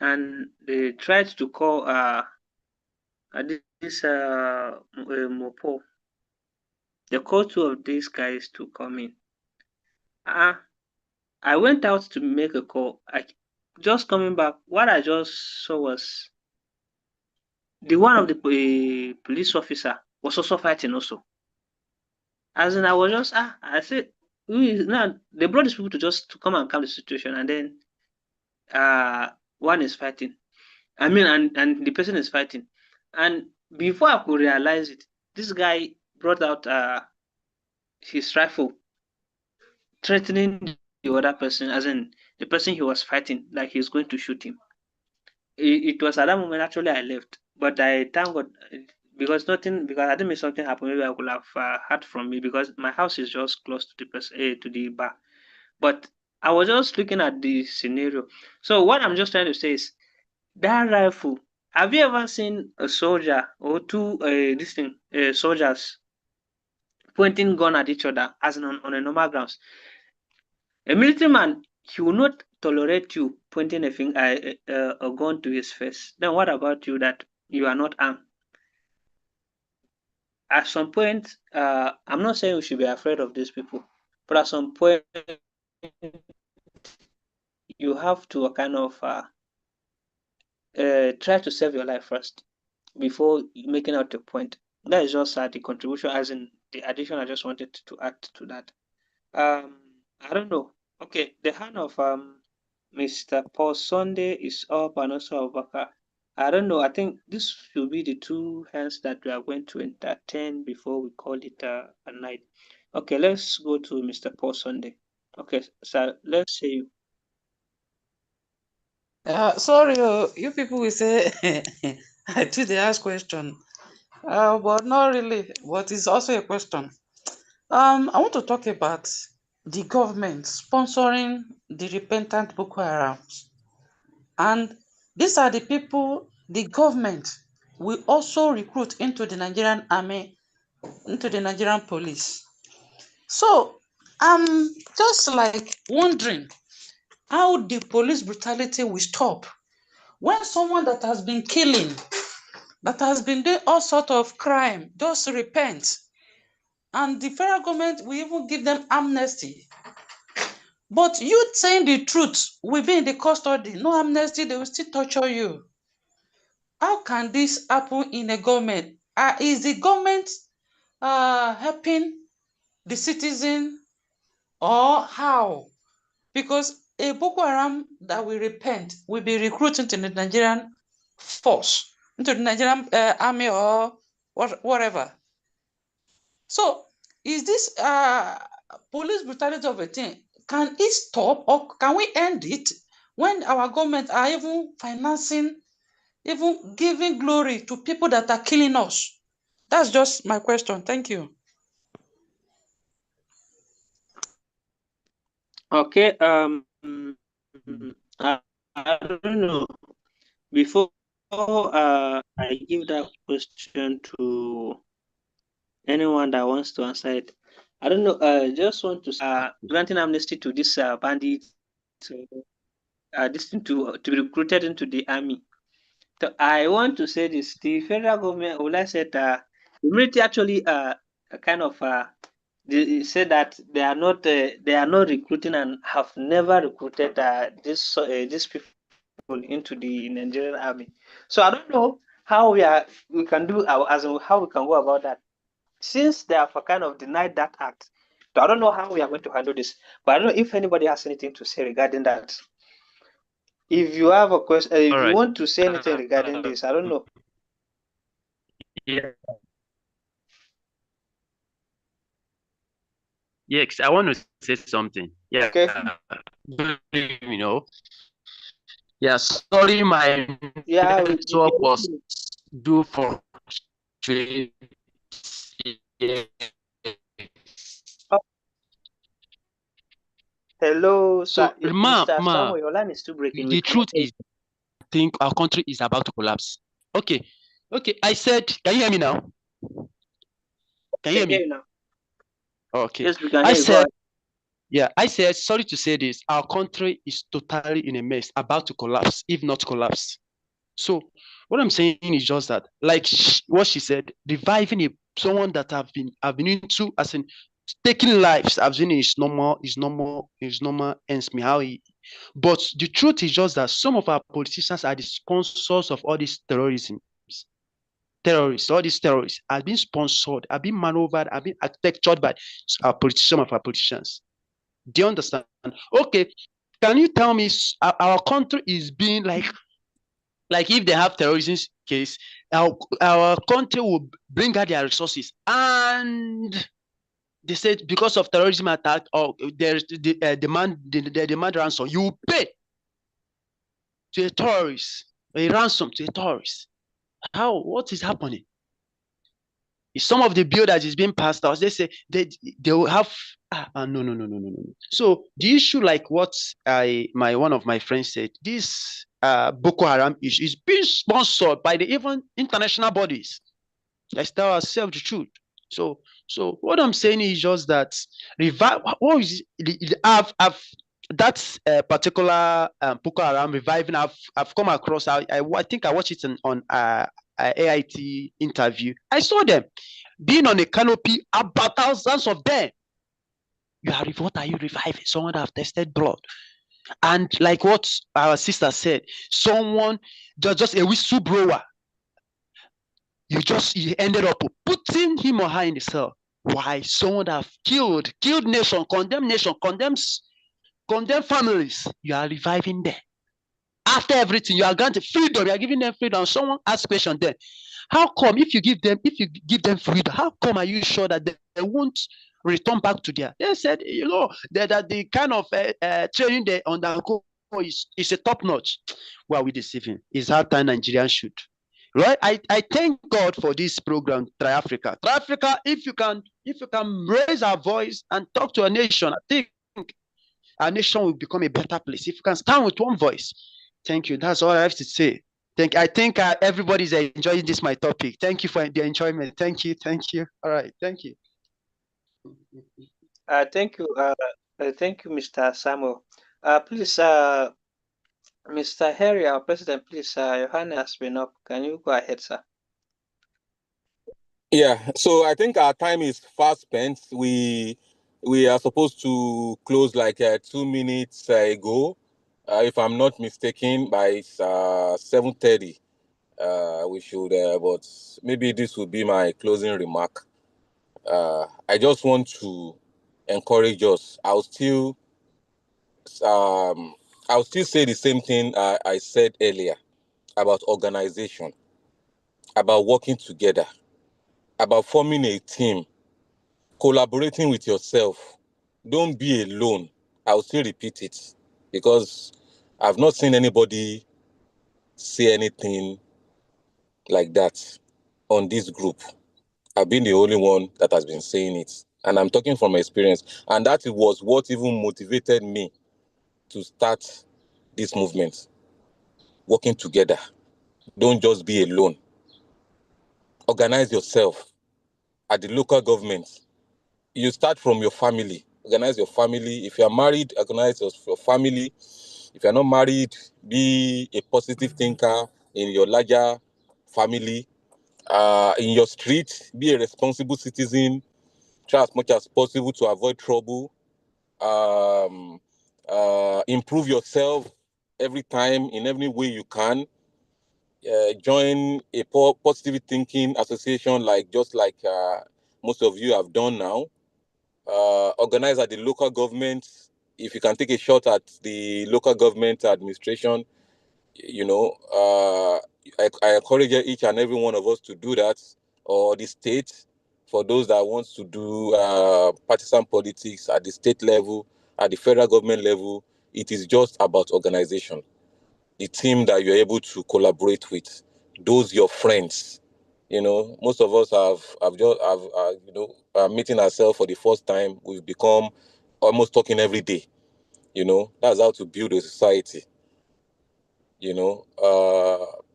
and they tried to call this Mopo. They called two of these guys to come in. I went out to make a call. Just coming back, what I just saw was the one of the police officer was also fighting also. As in, I was just I said, now they brought these people to come and calm the situation, and then one is fighting. I mean, and the person is fighting, and before I could realize it, this guy brought out his rifle, threatening the other person, as in the person he was fighting, like he's going to shoot him. It was at that moment actually I left, but I thank God because I didn't miss something happened. Maybe I could have heard from me because my house is just close to the person to the bar. But I was just looking at the scenario. So what I'm just trying to say is that rifle. Have you ever seen a soldier or two soldiers pointing gun at each other as on a normal grounds? A military man, he will not tolerate you pointing a gun to his face. Then what about you that you are not armed? At some point, I'm not saying we should be afraid of these people, but at some point, you have to kind of try to save your life first before making out a point. That is just the contribution, as in the addition I just wanted to add to that. I don't know. Okay, the hand of Mr. Paul Sunday is up, and also Abubakar. I don't know. I think this should be the two hands that we are going to entertain before we call it a night. Okay, let's go to Mr. Paul Sunday. Okay, so let's see you. Sorry, you people will say I do the ask question, but not really. But it's also a question. I want to talk about the government sponsoring the repentant Boko Harams, and these are the people the government will also recruit into the Nigerian army, into the Nigerian police. So I'm just like wondering how the police brutality will stop when someone that has been killing, that has been doing all sorts of crime, just repent, and the federal government will even give them amnesty. But you saying the truth will be in the custody, no amnesty, they will still torture you. How can this happen in a government? Is the government helping the citizen, or how? Because a Boko Haram that will repent will be recruited to the Nigerian force, into the Nigerian army or whatever. So is this police brutality of a thing, can it stop, or can we end it when our government are even financing, even giving glory to people that are killing us? That's just my question. Thank you. Okay, I don't know. Before I give that question to anyone that wants to answer it, I don't know. Just want to granting amnesty to this bandits, this thing to be recruited into the army. So I want to say this: the federal government, well, I said, the military actually kind of they said that they are not recruiting and have never recruited these people into the Nigerian army. So I don't know how we can do as in how we can go about that. Since they have kind of denied that act, so I don't know how we are going to handle this. But I don't know if anybody has anything to say regarding that. If you have a question, if All you right. want to say anything regarding this, I don't know. Yeah. Yes, I want to say something. Yeah. Okay. You know. Yeah, sorry, my Yeah. network was due for trade. Hello, So, Mr. Samuel, your line is still breaking. the truth is, I think our country is about to collapse. Okay, I said, can you hear me now? Can you hear me? Now. Okay. Yes, we can I hear you. Go said, ahead. Yeah, I said, sorry to say this, our country is totally in a mess, about to collapse, if not collapse. So what I'm saying is just that, like what she said, reviving someone that I've been into, as in taking lives, I've seen is normal, ends me how he. But the truth is just that some of our politicians are the sponsors of all these terrorism. All these terrorists are being sponsored, are being maneuvered, are being architectured by some of our politicians. Do you understand? Okay, can you tell me our country is being like if they have terrorism case, our country will bring out their resources, and they said because of terrorism attack or there's the demand ransom, you pay to a terrorist, a ransom to a terrorist. What is happening? Some of the bill that is being passed out, they say they will have no. So the issue, like what one of my friends said, this Boko Haram is being sponsored by the even international bodies. Let's tell ourselves the truth. So what I'm saying is just that what is I've that particular Boko Haram reviving. I've come across. I think I watched it on AIT interview. I saw them being on a canopy, about thousands of them. What are you reviving? Someone that have tested blood. And like what our sister said, someone just a whistleblower, you ended up putting him or her in the cell. Why? Someone that have killed nation, condemned families, you are reviving them. After everything, you are granted freedom, you are giving them freedom. Someone asks question then, how come if you give them freedom, how come are you sure that they won't return back to their? They said, that the kind of training they undergo is a top notch. Well, we deceiving. It's how time Nigerians should. Right? I thank God for this program, Tri-Africa. Tri-Africa, if you can raise our voice and talk to a nation, I think our nation will become a better place. If you can stand with one voice. Thank you. That's all I have to say. I think everybody's enjoying this, my topic. Thank you for the enjoyment. Thank you. All right. Thank you. Thank you, Mr. Samuel. Please, Mr. Harry, our president, please, your hand has been up. Can you go ahead, sir? Yeah, so I think our time is fast spent. We are supposed to close like 2 minutes ago, if I'm not mistaken, by 7:30. We should, but maybe this will be my closing remark. I just want to encourage us. I'll still say the same thing I said earlier about organization, about working together, about forming a team, collaborating with yourself. Don't be alone. I'll still repeat it because I've not seen anybody say anything like that on this group. I've been the only one that has been saying it. And I'm talking from experience. And that was what even motivated me to start this movement. Working together. Don't just be alone. Organize yourself at the local government. You start from your family. Organize your family. If you're married, organize your family. If you're not married, be a positive thinker in your larger family. In your street, be a responsible citizen. Try as much as possible to avoid trouble. Improve yourself every time in every way you can. Join a positive thinking association, just like most of you have done now. Organize at the local government. If you can take a shot at the local government administration, I encourage each and every one of us to do that, or the state, for those that want to do partisan politics at the state level, at the federal government level. It is just about organization. The team that you're able to collaborate with, those your friends. Most of us have meeting ourselves for the first time. We've become almost talking every day. That's how to build a society.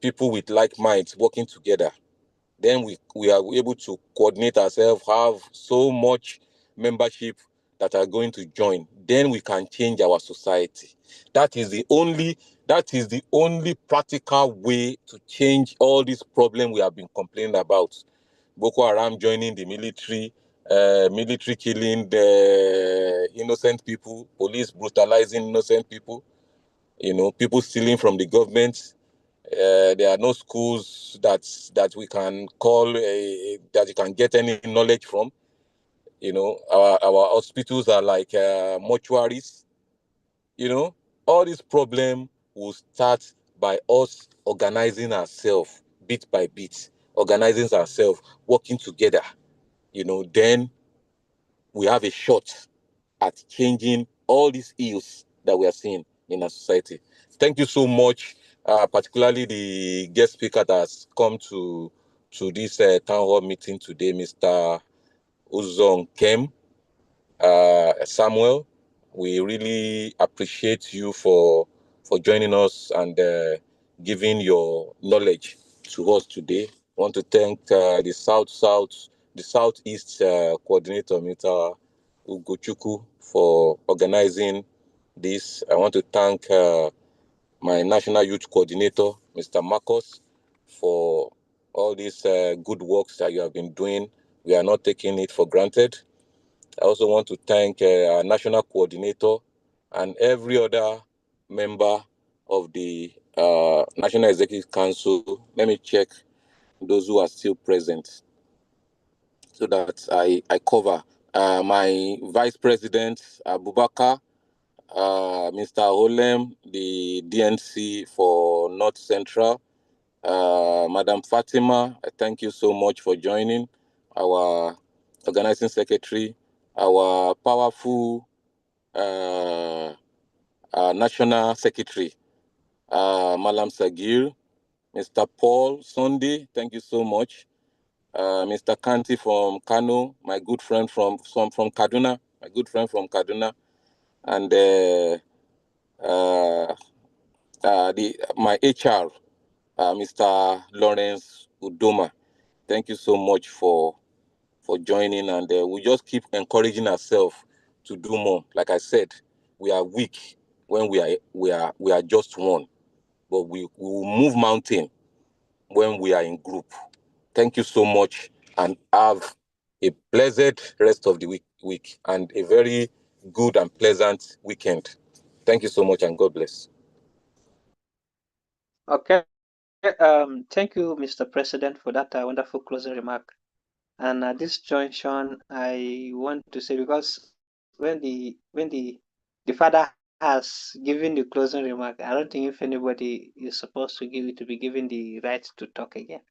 People with like minds working together. Then we are able to coordinate ourselves, have so much membership that are going to join. Then we can change our society. That is the only practical way to change all these problems we have been complaining about. Boko Haram joining the military, military killing the innocent people, police brutalizing innocent people, people stealing from the government. There are no schools that we can call that you can get any knowledge from. Our hospitals are like mortuaries. All this problem will start by us organizing ourselves bit by bit, organizing ourselves, working together. Then we have a shot at changing all these ills that we are seeing in our society. Thank you so much, particularly the guest speaker that has come to this town hall meeting today, Mr. Uzong Kem. Samuel, we really appreciate you for joining us and giving your knowledge to us today. I want to thank the Southeast coordinator, Mr. Ugochukwu, for organizing this. I want to thank my national youth coordinator, Mr. Marcos, for all these good works that you have been doing. We are not taking it for granted. I also want to thank our national coordinator and every other member of the National Executive Council. Let me check those who are still present so that I cover. My Vice President, Abubakar, Mr. Olem, the DNC for North Central, Madam Fatima, thank you so much for joining. Our organizing secretary, our powerful national secretary, Malam Sagir, Mr. Paul Sunday, thank you so much. Mr. Kanti from Kano, my good friend from Kaduna, and my HR, Mr. Lawrence Udoma. Thank you so much for joining, and we just keep encouraging ourselves to do more. Like I said, we are weak when we are just one, but we will move mountain when we are in group. Thank you so much, and have a blessed rest of the week and a very good and pleasant weekend. Thank you so much, and God bless. Okay. Thank you, Mr. President, for that wonderful closing remark. And at this junction, I want to say, because when the father has given the closing remark, I don't think if anybody is supposed to be given the right to talk again.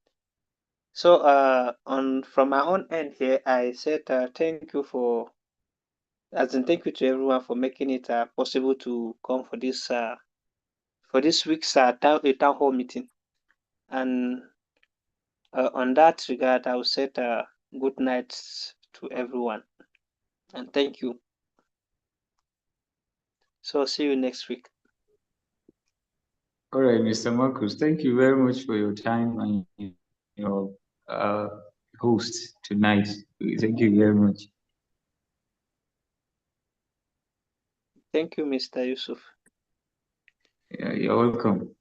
So from my own end here, I said thank you thank you to everyone for making it possible to come for this week's town hall meeting. And on that regard, I will say good night to everyone, and thank you. So see you next week. All right, Mr. Marcus, thank you very much for your time and your host tonight. Thank you very much. Thank you, Mr. Yusuf. Yeah, you're welcome.